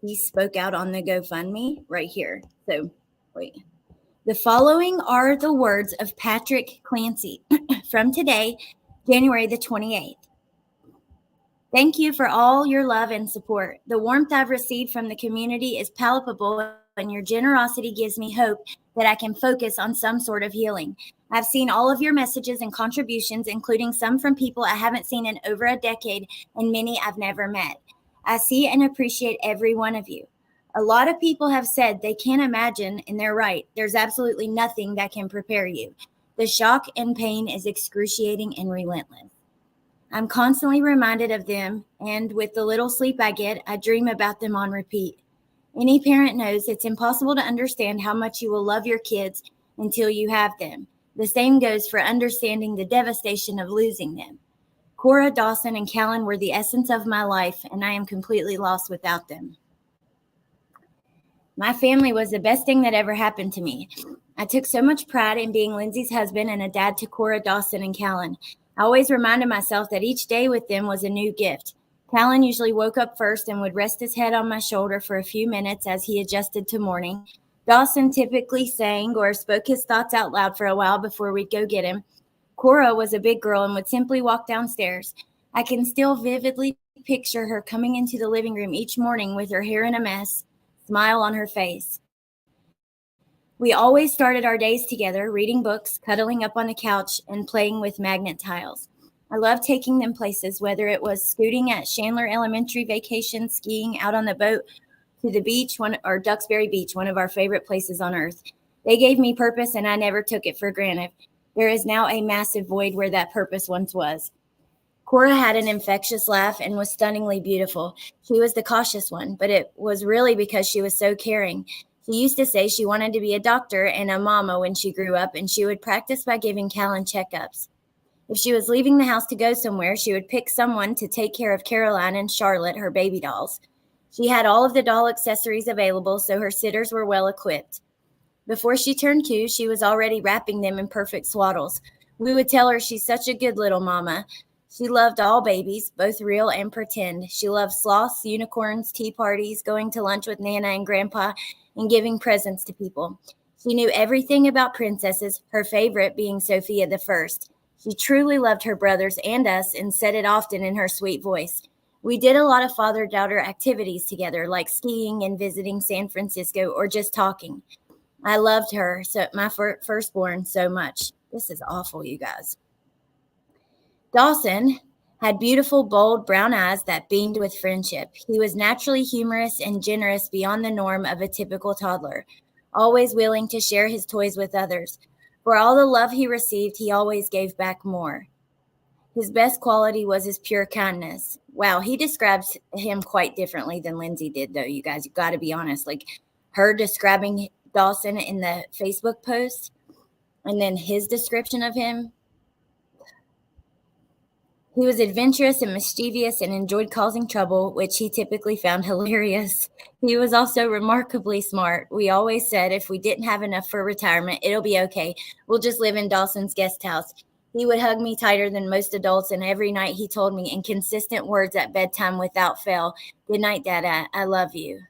he spoke out on the GoFundMe right here. So wait. The following are the words of Patrick Clancy from today, January the 28th. Thank you for all your love and support. The warmth I've received from the community is palpable, and your generosity gives me hope that I can focus on some sort of healing. I've seen all of your messages and contributions, including some from people I haven't seen in over a decade and many I've never met. I see and appreciate every one of you. A lot of people have said they can't imagine, and they're right. There's absolutely nothing that can prepare you. The shock and pain is excruciating and relentless. I'm constantly reminded of them, and with the little sleep I get, I dream about them on repeat. Any parent knows it's impossible to understand how much you will love your kids until you have them. The same goes for understanding the devastation of losing them. Cora, Dawson, and Callan were the essence of my life, and I am completely lost without them. My family was the best thing that ever happened to me. I took so much pride in being Lindsay's husband and a dad to Cora, Dawson, and Callan. I always reminded myself that each day with them was a new gift. Callan usually woke up first and would rest his head on my shoulder for a few minutes as he adjusted to morning. Dawson typically sang or spoke his thoughts out loud for a while before we'd go get him. Cora was a big girl and would simply walk downstairs. I can still vividly picture her coming into the living room each morning with her hair in a mess, smile on her face. We always started our days together, reading books, cuddling up on the couch, and playing with magnet tiles. I loved taking them places, whether it was scooting at Chandler Elementary vacation, skiing out on the boat to the beach, or Duxbury Beach, one of our favorite places on earth. They gave me purpose, and I never took it for granted. There is now a massive void where that purpose once was. Cora had an infectious laugh and was stunningly beautiful. She was the cautious one, but it was really because she was so caring. She used to say she wanted to be a doctor and a mama when she grew up, and she would practice by giving Callan checkups. If she was leaving the house to go somewhere, she would pick someone to take care of Caroline and Charlotte, her baby dolls. She had all of the doll accessories available, so her sitters were well equipped. Before she turned 2, she was already wrapping them in perfect swaddles. We would tell her she's such a good little mama. She loved all babies, both real and pretend. She loved sloths, unicorns, tea parties, going to lunch with Nana and Grandpa, and giving presents to people. She knew everything about princesses, her favorite being Sophia the First. She truly loved her brothers and us and said it often in her sweet voice. We did a lot of father-daughter activities together, like skiing and visiting San Francisco or just talking. I loved her, so my firstborn, so much. This is awful, you guys. Dawson had beautiful, bold brown eyes that beamed with friendship. He was naturally humorous and generous beyond the norm of a typical toddler, always willing to share his toys with others. For all the love he received, he always gave back more. His best quality was his pure kindness. Wow, he describes him quite differently than Lindsay did, though, you guys. You've got to be honest. Like, her describing Dawson in the Facebook post and then his description of him. He was adventurous and mischievous and enjoyed causing trouble, which he typically found hilarious. He was also remarkably smart. We always said if we didn't have enough for retirement, it'll be okay. We'll just live in Dawson's guest house. He would hug me tighter than most adults, and every night he told me in consistent words at bedtime without fail, "Good night, Dada. I love you."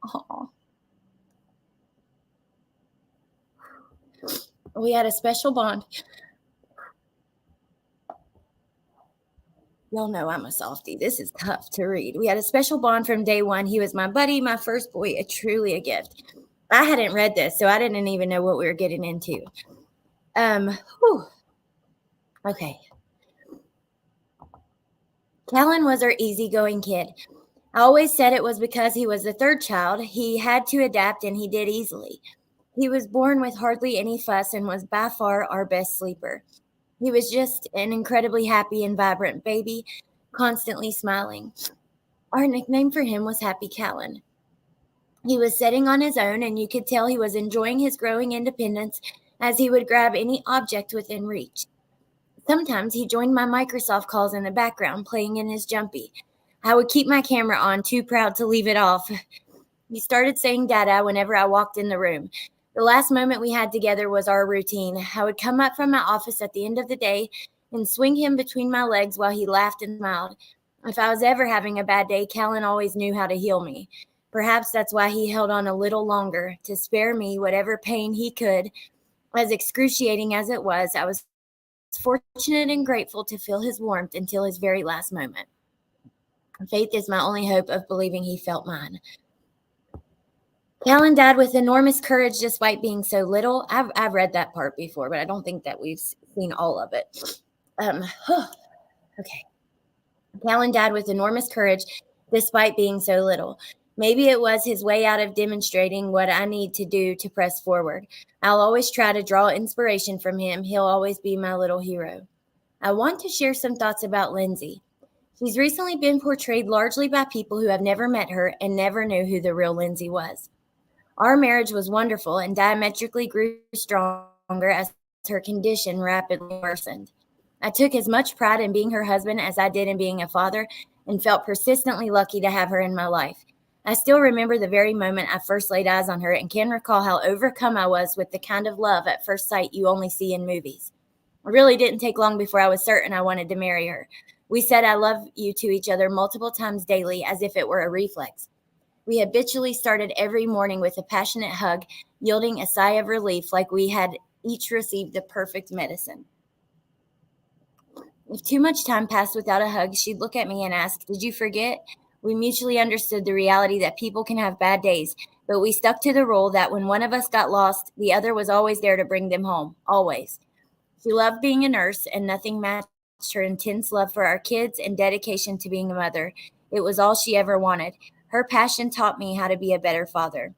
Aww. We had a special bond. Y'all know I'm a softie. This is tough to read. We had a special bond from day one. He was my buddy, my first boy, truly a gift. I hadn't read this, so I didn't even know what we were getting into. Okay. Callan was our easygoing kid. I always said it was because he was the third child. He had to adapt, and he did easily. He was born with hardly any fuss and was by far our best sleeper. He was just an incredibly happy and vibrant baby, constantly smiling. Our nickname for him was Happy Callan. He was sitting on his own, and you could tell he was enjoying his growing independence as he would grab any object within reach. Sometimes he joined my Microsoft calls in the background, playing in his jumpy. I would keep my camera on, too proud to leave it off. He started saying Dada whenever I walked in the room. The last moment we had together was our routine. I would come up from my office at the end of the day and swing him between my legs while he laughed and smiled. If I was ever having a bad day, Callan always knew how to heal me. Perhaps that's why he held on a little longer, to spare me whatever pain he could. As excruciating as it was, I was fortunate and grateful to feel his warmth until his very last moment. Faith is my only hope of believing he felt mine. Callan died with enormous courage despite being so little. I've read that part before, but I don't think that we've seen all of it. Okay. Callan died with enormous courage despite being so little. Maybe it was his way out of demonstrating what I need to do to press forward. I'll always try to draw inspiration from him. He'll always be my little hero. I want to share some thoughts about Lindsay. She's recently been portrayed largely by people who have never met her and never knew who the real Lindsay was. Our marriage was wonderful and diametrically grew stronger as her condition rapidly worsened. I took as much pride in being her husband as I did in being a father and felt persistently lucky to have her in my life. I still remember the very moment I first laid eyes on her and can recall how overcome I was with the kind of love at first sight you only see in movies. It really didn't take long before I was certain I wanted to marry her. We said I love you to each other multiple times daily as if it were a reflex. We habitually started every morning with a passionate hug, yielding a sigh of relief like we had each received the perfect medicine. If too much time passed without a hug, she'd look at me and ask, "Did you forget?" We mutually understood the reality that people can have bad days, but we stuck to the rule that when one of us got lost, the other was always there to bring them home, always. She loved being a nurse, and nothing matched her intense love for our kids and dedication to being a mother. It was all she ever wanted. Her passion taught me how to be a better father.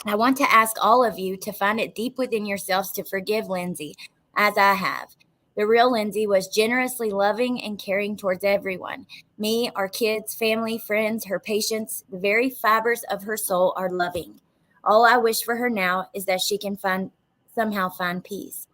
I want to ask all of you to find it deep within yourselves to forgive Lindsay, as I have. The real Lindsay was generously loving and caring towards everyone. Me, our kids, family, friends, her patients, the very fibers of her soul are loving. All I wish for her now is that she can somehow find peace.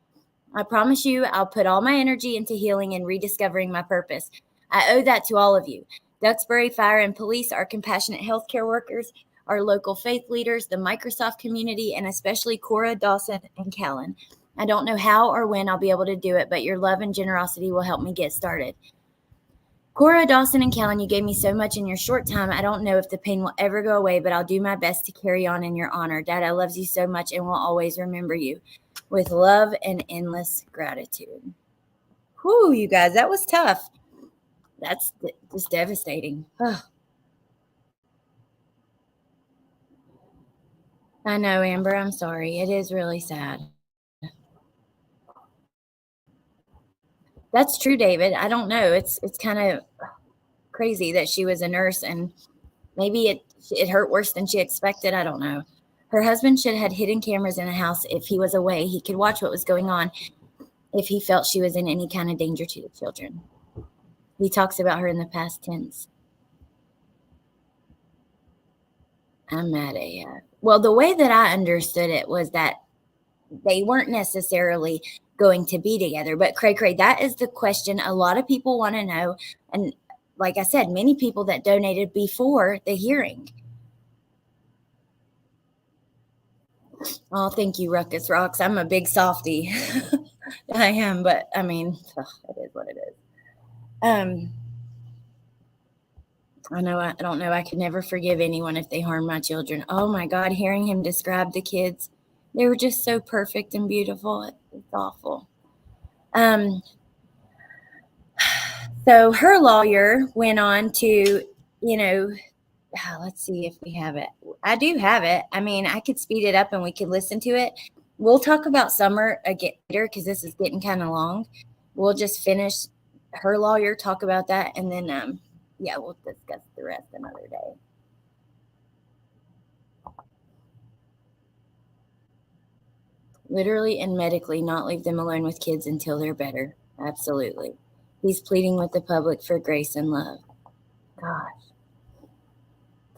I promise you I'll put all my energy into healing and rediscovering my purpose. I owe that to all of you. Duxbury Fire and Police, our compassionate healthcare workers, our local faith leaders, the Microsoft community, and especially Cora, Dawson, and Callan. I don't know how or when I'll be able to do it, but your love and generosity will help me get started. Cora, Dawson, and Callan, you gave me so much in your short time. I don't know if the pain will ever go away, but I'll do my best to carry on in your honor. Dad, I love you so much and will always remember you with love and endless gratitude. Whew, you guys, that was tough. That's just devastating. Ugh. I know, Amber, I'm sorry. It is really sad. That's true, David. I don't know. It's kind of crazy that she was a nurse and maybe it hurt worse than she expected. I don't know. Her husband should have had hidden cameras in the house. If he was away, he could watch what was going on if he felt she was in any kind of danger to the children. He talks about her in the past tense. I'm mad at you. Well, the way that I understood it was that they weren't necessarily going to be together. But Cray, that is the question a lot of people want to know. And like I said, many people that donated before the hearing. Oh, thank you, Ruckus Rocks. I'm a big softie. I am, but I mean, it is what it is. I don't know. I could never forgive anyone if they harm my children. Oh my God, hearing him describe the kids, they were just so perfect and beautiful. It's awful. So her lawyer went on to, let's see if we have it. I do have it. I mean, I could speed it up and we could listen to it. We'll talk about Summer again later because this is getting kind of long. We'll just finish her lawyer, talk about that, and then, we'll discuss the rest another day. Literally and medically not leave them alone with kids until they're better. Absolutely. He's pleading with the public for grace and love. Gosh.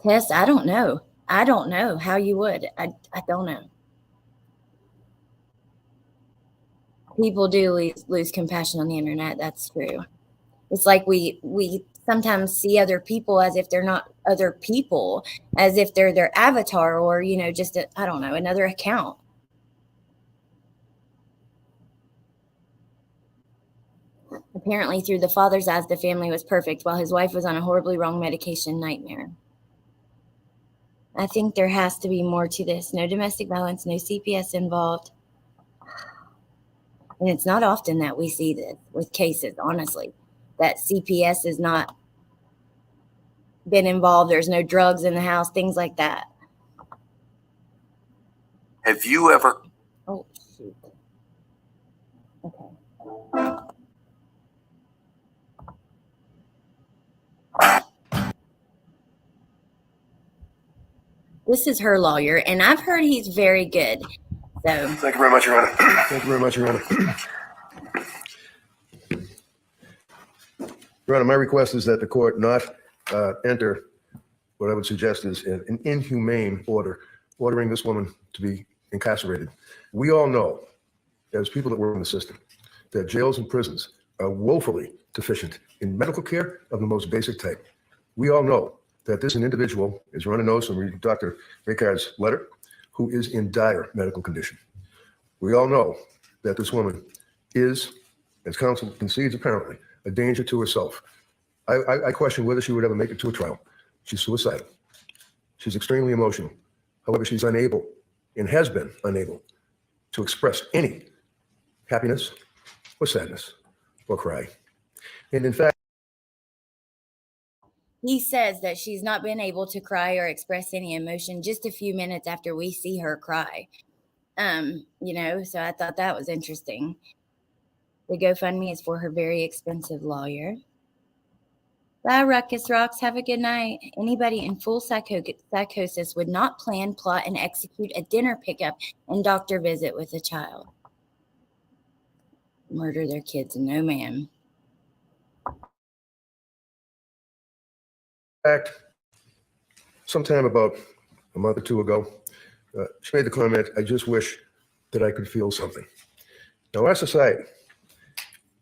Tess, I don't know. I don't know how you would. I don't know. People do lose compassion on the internet. That's true. It's like we sometimes see other people as if they're not other people, as if they're their avatar or, just, another account. Apparently, through the father's eyes, the family was perfect while his wife was on a horribly wrong medication nightmare. I think there has to be more to this. No domestic violence, no CPS involved. And it's not often that we see this with cases, honestly, that CPS has not been involved. There's no drugs in the house, things like that. Have you ever? Oh, shoot. Okay. This is her lawyer, and I've heard he's very good. So Thank you very much, Your Honor. Thank you very much, Your Honor. Your Honor, my request is that the court not enter what I would suggest is an inhumane order, ordering this woman to be incarcerated. We all know, as people that work in the system, that jails and prisons are woefully deficient in medical care of the most basic type. We all know that this is an individual, as Your Honor knows from reading Dr. Ricard's letter, who is in dire medical condition. We all know that this woman is, as counsel concedes apparently, a danger to herself. I question whether she would ever make it to a trial. She's suicidal. She's extremely emotional. However, she's unable and has been unable to express any happiness or sadness or cry. And in fact, he says that she's not been able to cry or express any emotion just a few minutes after we see her cry. So I thought that was interesting. The GoFundMe is for her very expensive lawyer. Bye, Ruckus Rocks. Have a good night. Anybody in full psychosis would not plan, plot, and execute a dinner pickup and doctor visit with a child. Murder their kids. No, ma'am. In fact, sometime about a month or two ago, she made the comment, I just wish that I could feel something. Now, our society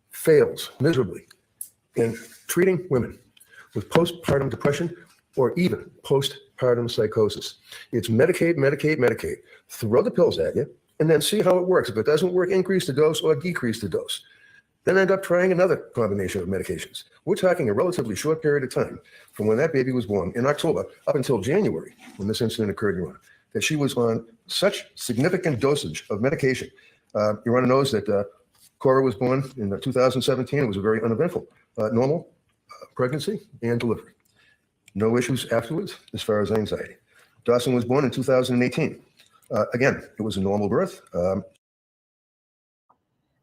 fails miserably in treating women with postpartum depression or even postpartum psychosis. It's Medicaid, Medicaid, Medicaid. Throw the pills at you and then see how it works. If it doesn't work, increase the dose or decrease the dose. Then end up trying another combination of medications. We're talking a relatively short period of time from when that baby was born in October up until January, when this incident occurred, Your Honor, that she was on such significant dosage of medication. Your Honor knows that Cora was born in 2017. It was a very uneventful, normal pregnancy and delivery. No issues afterwards as far as anxiety. Dawson was born in 2018. Again, it was a normal birth.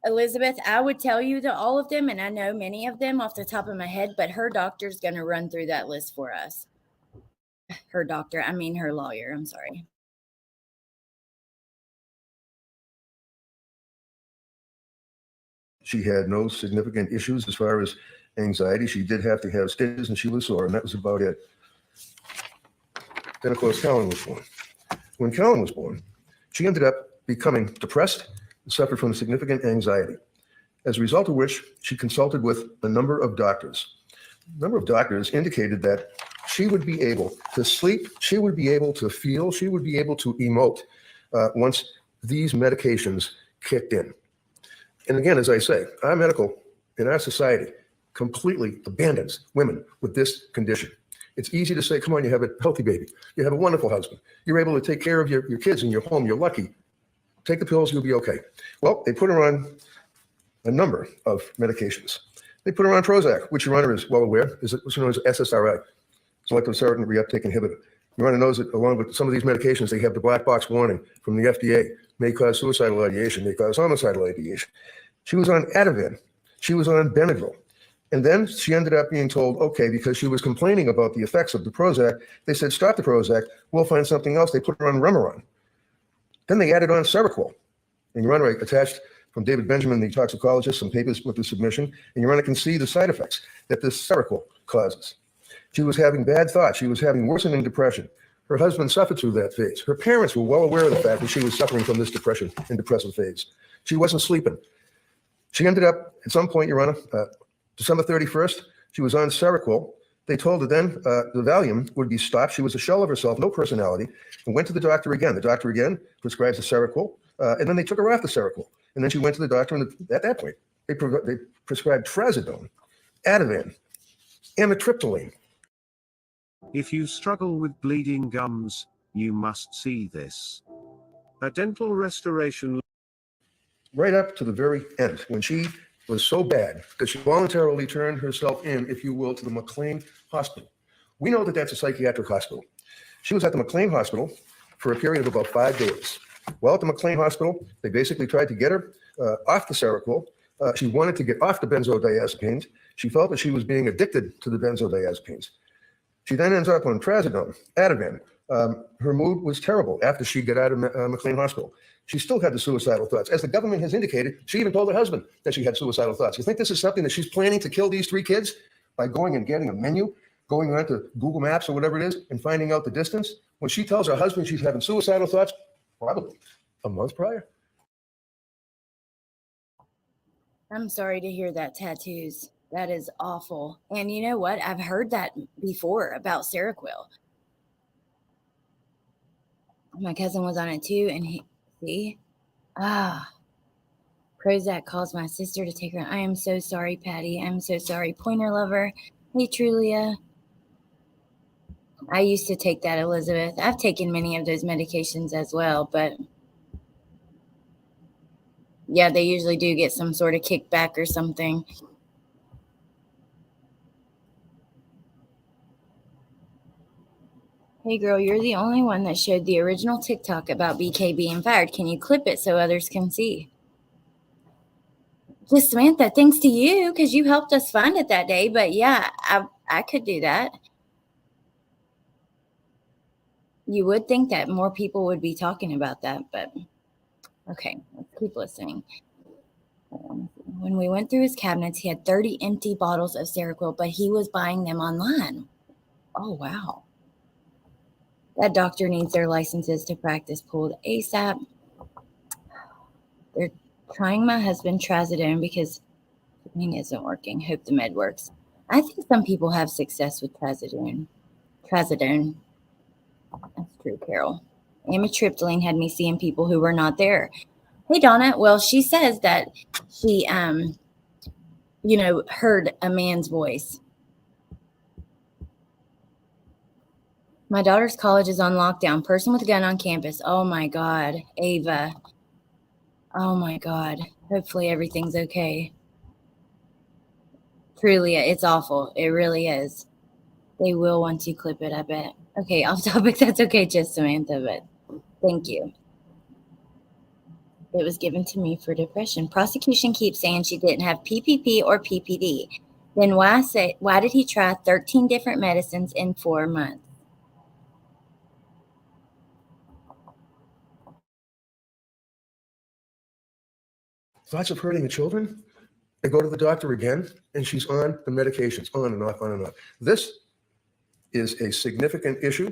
Elizabeth, I would tell you to all of them, and I know many of them off the top of my head, but her doctor's going to run through that list for us. Her doctor, I mean her lawyer, I'm sorry. She had no significant issues as far as anxiety. She did have to have stitches and she was sore, and that was about it. Then, of course, Callan was born. When Callan was born, she ended up becoming depressed and suffered from significant anxiety, as a result of which she consulted with a number of doctors. A number of doctors indicated that she would be able to sleep, she would be able to feel, she would be able to emote once these medications kicked in. And again, as I say, our medical in our society completely abandons women with this condition. It's easy to say, come on, you have a healthy baby. You have a wonderful husband. You're able to take care of your kids in your home. You're lucky. Take the pills, you'll be okay. Well, they put her on a number of medications. They put her on Prozac, which Your Honor is well aware, is what's known as SSRI, selective serotonin reuptake inhibitor. Your Honor knows that along with some of these medications, they have the black box warning from the FDA, may cause suicidal ideation, may cause homicidal ideation. She was on Ativan. She was on Benadryl. And then she ended up being told, okay, because she was complaining about the effects of the Prozac, they said, stop the Prozac, we'll find something else. They put her on Remeron. Then they added on Seroquel. And Your Honor, I attached from David Benjamin, the toxicologist, some papers with the submission, and Your Honor can see the side effects that this Seroquel causes. She was having bad thoughts. She was having worsening depression. Her husband suffered through that phase. Her parents were well aware of the fact that she was suffering from this depression and depressive phase. She wasn't sleeping. She ended up, at some point, Your Honor, December 31st, she was on Seroquel. They told her then the Valium would be stopped. She was a shell of herself, no personality, and went to the doctor again. The doctor again prescribes the Seroquel, and then they took her off the Seroquel. And then she went to the doctor, and at that point, they prescribed trazodone, Ativan, amitriptyline. If you struggle with bleeding gums, you must see this. A dental restoration. Right up to the very end, when she was so bad that she voluntarily turned herself in, if you will, to the McLean Hospital. We know that that's a psychiatric hospital. She was at the McLean Hospital for a period of about 5 days. While at the McLean Hospital, they basically tried to get her off the Seroquel. She wanted to get off the benzodiazepines. She felt that she was being addicted to the benzodiazepines. She then ends up on trazodone, Ativan. Her mood was terrible after she got out of McLean Hospital. She still had the suicidal thoughts. As the government has indicated, she even told her husband that she had suicidal thoughts. You think this is something that she's planning to kill these 3 kids by going and getting a menu, going on to Google Maps or whatever it is, and finding out the distance? When she tells her husband she's having suicidal thoughts, probably a month prior. I'm sorry to hear that, tattoos. That is awful. And you know what? I've heard that before about Seroquel. My cousin was on it too, and Prozac caused my sister to take her. I am so sorry, Patty. I'm so sorry. Pointer lover. Hey, Trulia. I used to take that, Elizabeth. I've taken many of those medications as well, but yeah, they usually do get some sort of kickback or something. Hey girl, you're the only one that showed the original TikTok about BK being fired. Can you clip it so others can see? Just Samantha, thanks to you, because you helped us find it that day. But yeah, I could do that. You would think that more people would be talking about that, but okay, let's keep listening. When we went through his cabinets, he had 30 empty bottles of Seroquel, but he was buying them online. Oh, wow. That doctor needs their licenses to practice pulled ASAP. They're trying my husband trazodone because the thing isn't working. Hope the med works. I think some people have success with trazodone. Trazodone. That's true, Carol. Amitriptyline had me seeing people who were not there. Hey, Donna. Well, she says that she, heard a man's voice. My daughter's college is on lockdown. Person with a gun on campus. Oh, my God. Ava. Oh, my God. Hopefully everything's okay. Truly, it's awful. It really is. They will once you clip it, I bet. Okay, off topic. That's okay, just Samantha, but thank you. It was given to me for depression. Prosecution keeps saying she didn't have PPP or PPD. Then why did he try 13 different medicines in 4 months? Thoughts of hurting the children? They go to the doctor again, and she's on the medications, on and off, on and off. This is a significant issue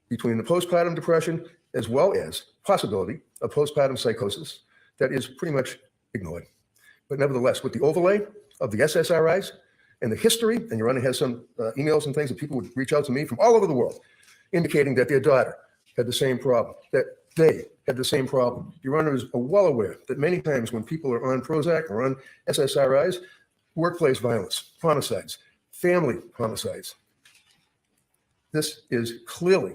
between the postpartum depression as well as possibility of postpartum psychosis that is pretty much ignored. But nevertheless, with the overlay of the SSRIs and the history, and Your Honor has some emails and things that people would reach out to me from all over the world, indicating that their daughter had the same problem, that they had the same problem. Your Honor is well aware that many times when people are on Prozac or on SSRIs, workplace violence, homicides, family homicides. This is clearly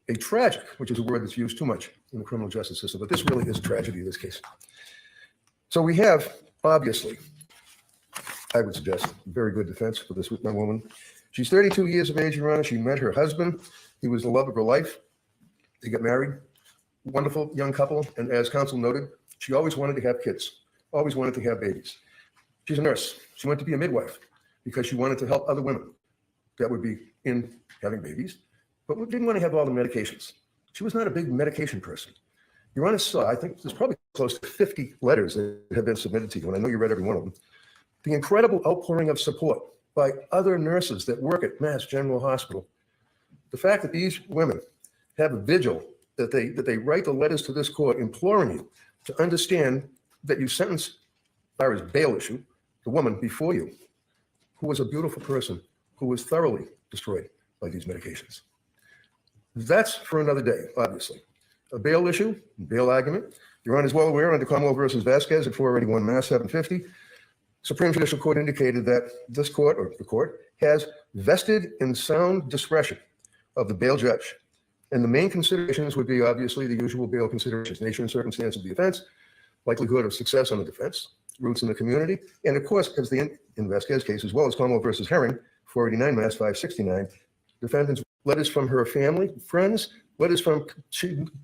a tragic, which is a word that's used too much in the criminal justice system, but this really is a tragedy in this case. So we have, obviously, I would suggest, a very good defense for this young woman. She's 32 years of age, Your Honor. She met her husband. He was the love of her life. They got married. Wonderful young couple. And as counsel noted, she always wanted to have kids, always wanted to have babies. She's a nurse. She went to be a midwife because she wanted to help other women that would be in having babies, but didn't want to have all the medications. She was not a big medication person. Your Honor saw, I think there's probably close to 50 letters that have been submitted to you, and I know you read every one of them. The incredible outpouring of support by other nurses that work at Mass General Hospital. The fact that these women have a vigil, that they write the letters to this court imploring you to understand that you sentence, as far as bail issue, the woman before you, who was a beautiful person, who was thoroughly destroyed by these medications. That's for another day, obviously. A bail issue, bail argument. Your Honor is well aware under Commonwealth versus Vasquez at 481 Mass 750, Supreme Judicial Court indicated that this court, or the court, has vested in sound discretion of the bail judge. And the main considerations would be obviously the usual bail considerations: nature and circumstance of the offense, likelihood of success on the defense, roots in the community, and of course, as the in Vasquez case, as well as Commonwealth versus Herring, 489 Mass 569, defendants letters from her family, friends, letters from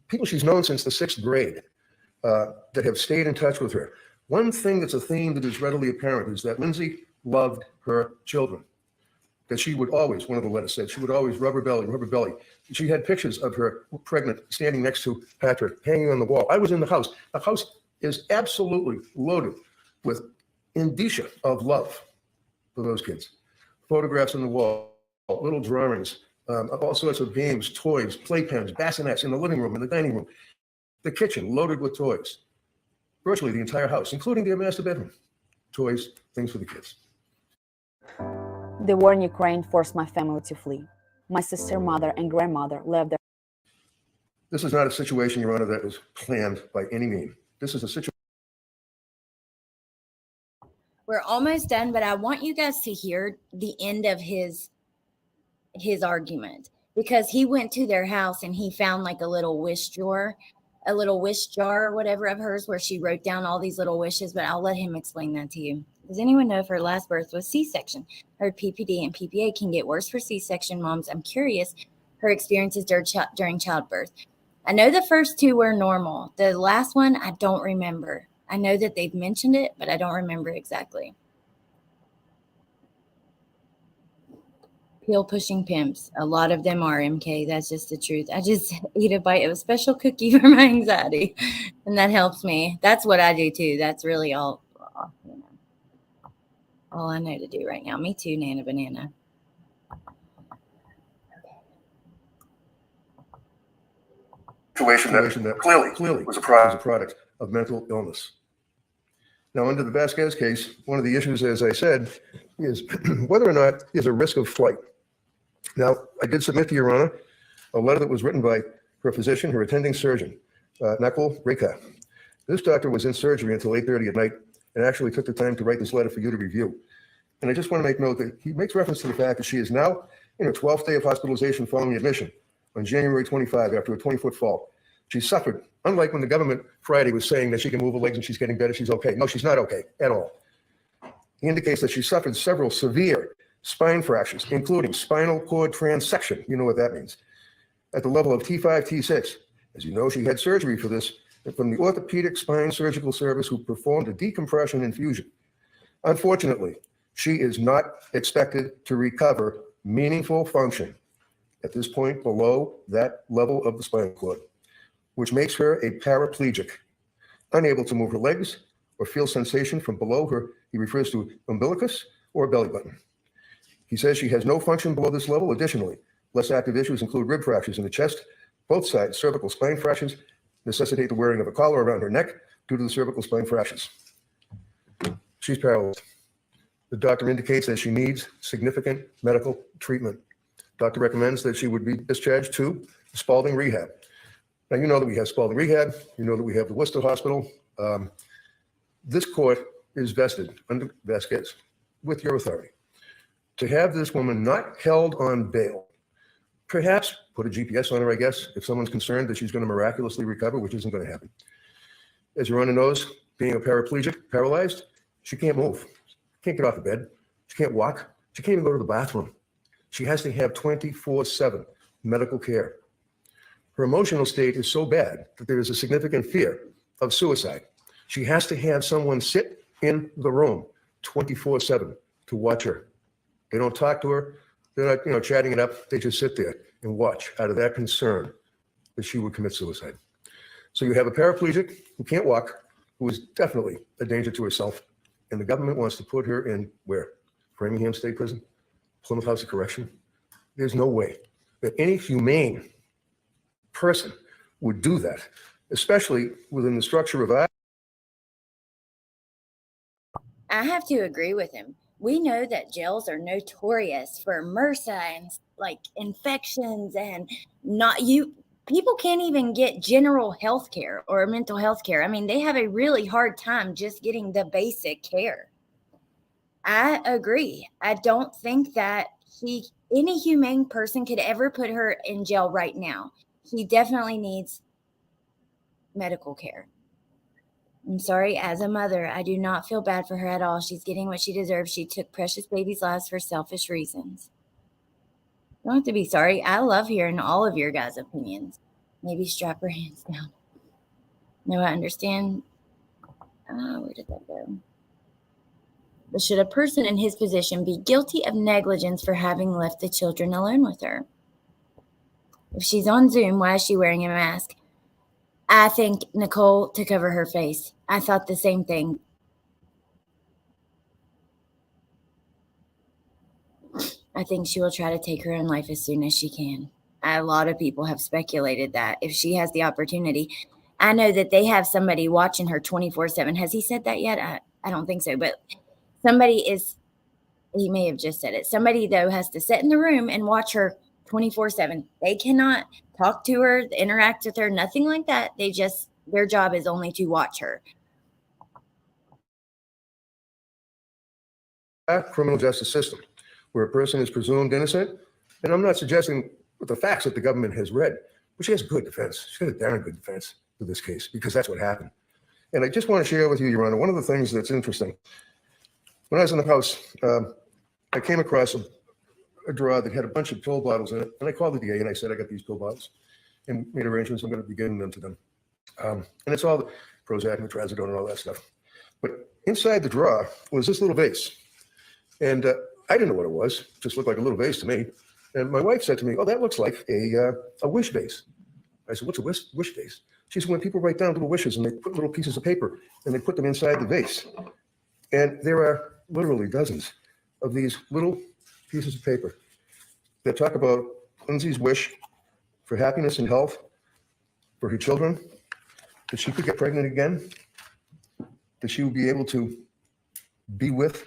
people she's known since the 6th grade that have stayed in touch with her. One thing that's a theme that is readily apparent is that Lindsay loved her children. That she would always, one of the letters said, she would always rub her belly, rub her belly. She had pictures of her pregnant, standing next to Patrick, hanging on the wall. I was in the house. The house is absolutely loaded with indicia of love for those kids. Photographs on the wall, little drawings, all sorts of games, toys, playpens, bassinets in the living room, in the dining room, the kitchen loaded with toys. Virtually the entire house, including their master bedroom. Toys, things for the kids. The war in Ukraine forced my family to flee. My sister, mother, and grandmother left their... This is not a situation, Your Honor, that was planned by any means. This is a situation. We're almost done, but I want you guys to hear the end of his argument, because he went to their house and he found like a little wish jar or whatever of hers where she wrote down all these little wishes, but I'll let him explain that to you. Does anyone know if her last birth was C-section? Her PPD and PPA can get worse for C-section moms. I'm curious her experiences during childbirth. I know the first two were normal. The last one, I don't remember. I know that they've mentioned it, but I don't remember exactly. Pill pushing pimps. A lot of them are, MK. That's just the truth. I just eat a bite of a special cookie for my anxiety, and that helps me. That's what I do too. That's really all I know to do right now. Me too, Nana Banana. Situation that clearly was a product of mental illness. Now, under the Vasquez case, one of the issues, as I said, is whether or not there's a risk of flight. Now, I did submit to Your Honor a letter that was written by her physician, her attending surgeon, Nakul Rekha. This doctor was in surgery until 8:30 at night and actually took the time to write this letter for you to review. And I just want to make note that he makes reference to the fact that she is now in her 12th day of hospitalization following admission on January 25 after a 20-foot fall. She suffered, unlike when the government Friday was saying that she can move her legs and she's getting better, she's okay. No, she's not okay at all. He indicates that she suffered several severe spine fractures, including spinal cord transection. You know what that means. At the level of T5, T6. As you know, she had surgery for this from the orthopedic spine surgical service who performed a decompression infusion. Unfortunately, she is not expected to recover meaningful function at this point below that level of the spinal cord, which makes her a paraplegic, unable to move her legs or feel sensation from below her. He refers to umbilicus or belly button. He says she has no function below this level. Additionally, less active issues include rib fractures in the chest, both sides, cervical spine fractures, necessitate the wearing of a collar around her neck due to the cervical spine fractures. She's paralyzed. The doctor indicates that she needs significant medical treatment. Doctor recommends that she would be discharged to Spalding Rehab. Now, you know that we have Spalding Rehab. You know that we have the Worcester Hospital. This court is vested under Vasquez with your authority to have this woman not held on bail. Perhaps put a GPS on her, I guess, if someone's concerned that she's going to miraculously recover, which isn't going to happen. As Your Honor knows, being a paraplegic, paralyzed, she can't move. Can't get off the bed. She can't walk. She can't even go to the bathroom. She has to have 24/7 medical care. Her emotional state is so bad that there is a significant fear of suicide. She has to have someone sit in the room 24/7 to watch her. They don't talk to her. They're not, chatting it up. They just sit there and watch out of that concern that she would commit suicide. So you have a paraplegic who can't walk, who is definitely a danger to herself, and the government wants to put her in where? Framingham State Prison? Plymouth House of Correction? There's no way that any humane person would do that, especially within the structure of our. I have to agree with him. We know that jails are notorious for MRSA and like infections and people can't even get general health care or mental health care. I mean, they have a really hard time just getting the basic care. I agree. I don't think that any humane person could ever put her in jail right now. She definitely needs medical care. I'm sorry, as a mother, I do not feel bad for her at all. She's getting what she deserves. She took precious babies' lives for selfish reasons. You don't have to be sorry. I love hearing all of your guys' opinions. Maybe strap her hands down. No, I understand. Where did that go? But should a person in his position be guilty of negligence for having left the children alone with her? If she's on Zoom, why is she wearing a mask? I think Nicole to cover her face. I thought the same thing. I think she will try to take her own life as soon as she can. A lot of people have speculated that if she has the opportunity. I know that they have somebody watching her 24/7. Has he said that yet? I don't think so, but he may have just said it. Somebody, though, has to sit in the room and watch her 24/7. They cannot talk to her, interact with her, nothing like that. Their job is only to watch her. Criminal justice system, where a person is presumed innocent, and I'm not suggesting with the facts that the government has read, but she has a good defense. She's got a darn good defense for this case because that's what happened. And I just want to share with you, Your Honor, one of the things that's interesting. When I was in the house, I came across a drawer that had a bunch of pill bottles in it, and I called the DA and I said, I got these pill bottles, and made arrangements. I'm going to be giving them to them. And it's all the Prozac and the Trazodone and all that stuff. But inside the drawer was this little vase. And I didn't know what it was. It just looked like a little vase to me. And my wife said to me, oh, that looks like a wish vase. I said, what's a wish vase? She said, when people write down little wishes and they put little pieces of paper and they put them inside the vase. And there are literally dozens of these little pieces of paper that talk about Lindsay's wish for happiness and health for her children, that she could get pregnant again, that she would be able to be with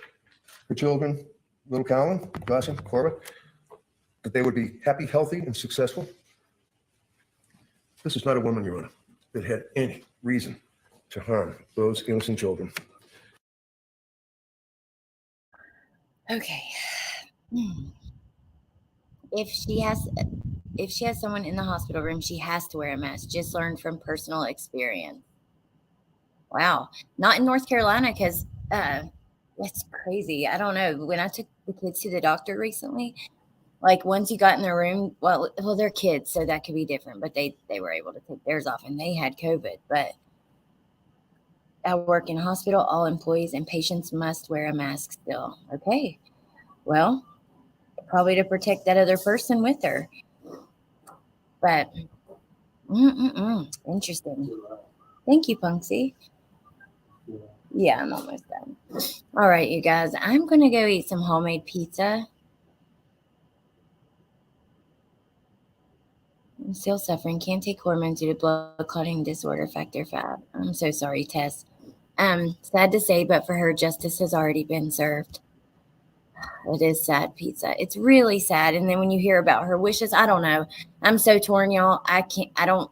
her children little Colin, Dawson, Cora, that they would be happy, healthy, and successful. This is not a woman, Your Honor, that had any reason to harm those innocent children. Okay. If she has someone in the hospital room, she has to wear a mask. Just learned from personal experience. Wow. Not in North Carolina, because that's crazy. I don't know. When I took the kids to the doctor recently, like once you got in their room, well, they're kids, so that could be different, but they were able to take theirs off and they had COVID. But I work in a hospital. All employees and patients must wear a mask still. Okay. Well, probably to protect that other person with her. But interesting. Thank you, Punksy. Yeah, I'm almost done. All right, you guys. I'm going to go eat some homemade pizza. I'm still suffering. Can't take hormones due to blood clotting disorder, factor 5. I'm so sorry, Tess. Sad to say, but for her, justice has already been served. It is sad, pizza. It's really sad. And then when you hear about her wishes, I don't know. I'm so torn, y'all. I don't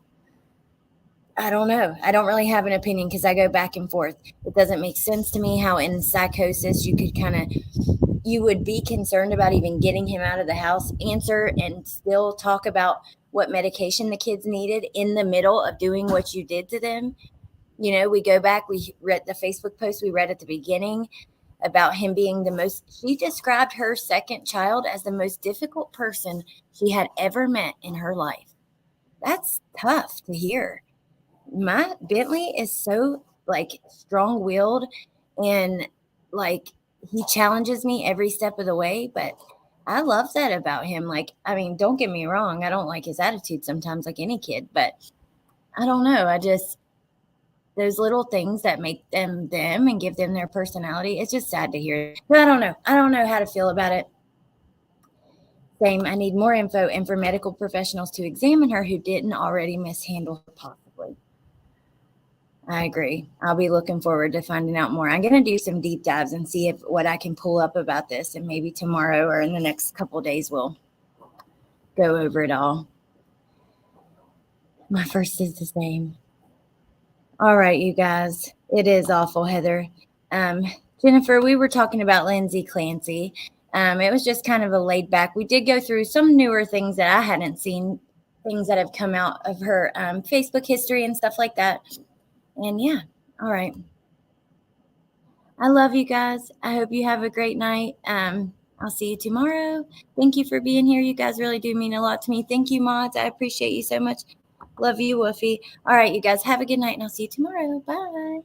know. I don't really have an opinion because I go back and forth. It doesn't make sense to me how in psychosis you would be concerned about even getting him out of the house, answer and still talk about what medication the kids needed in the middle of doing what you did to them. You know, we go back, we read the Facebook post we read at the beginning about him being she described her second child as the most difficult person she had ever met in her life. That's tough to hear. My Bentley is so strong-willed and he challenges me every step of the way, but I love that about him. Don't get me wrong, I don't like his attitude sometimes like any kid, but I don't know. Those little things that make them them and give them their personality. It's just sad to hear. But I don't know. I don't know how to feel about it. Same. I need more info and for medical professionals to examine her who didn't already mishandle her possibly. I agree. I'll be looking forward to finding out more. I'm going to do some deep dives and see what I can pull up about this. And maybe tomorrow or in the next couple of days, we'll go over it all. My first is the same. All right, you guys. It is awful, Heather. Jennifer, we were talking about Lindsay Clancy. It was just kind of a laid back. We did go through some newer things that I hadn't seen, things that have come out of her Facebook history and stuff like that. And yeah, all right. I love you guys. I hope you have a great night. I'll see you tomorrow. Thank you for being here. You guys really do mean a lot to me. Thank you, mods. I appreciate you so much. Love you, Woofy. All right, you guys have a good night, and I'll see you tomorrow. Bye.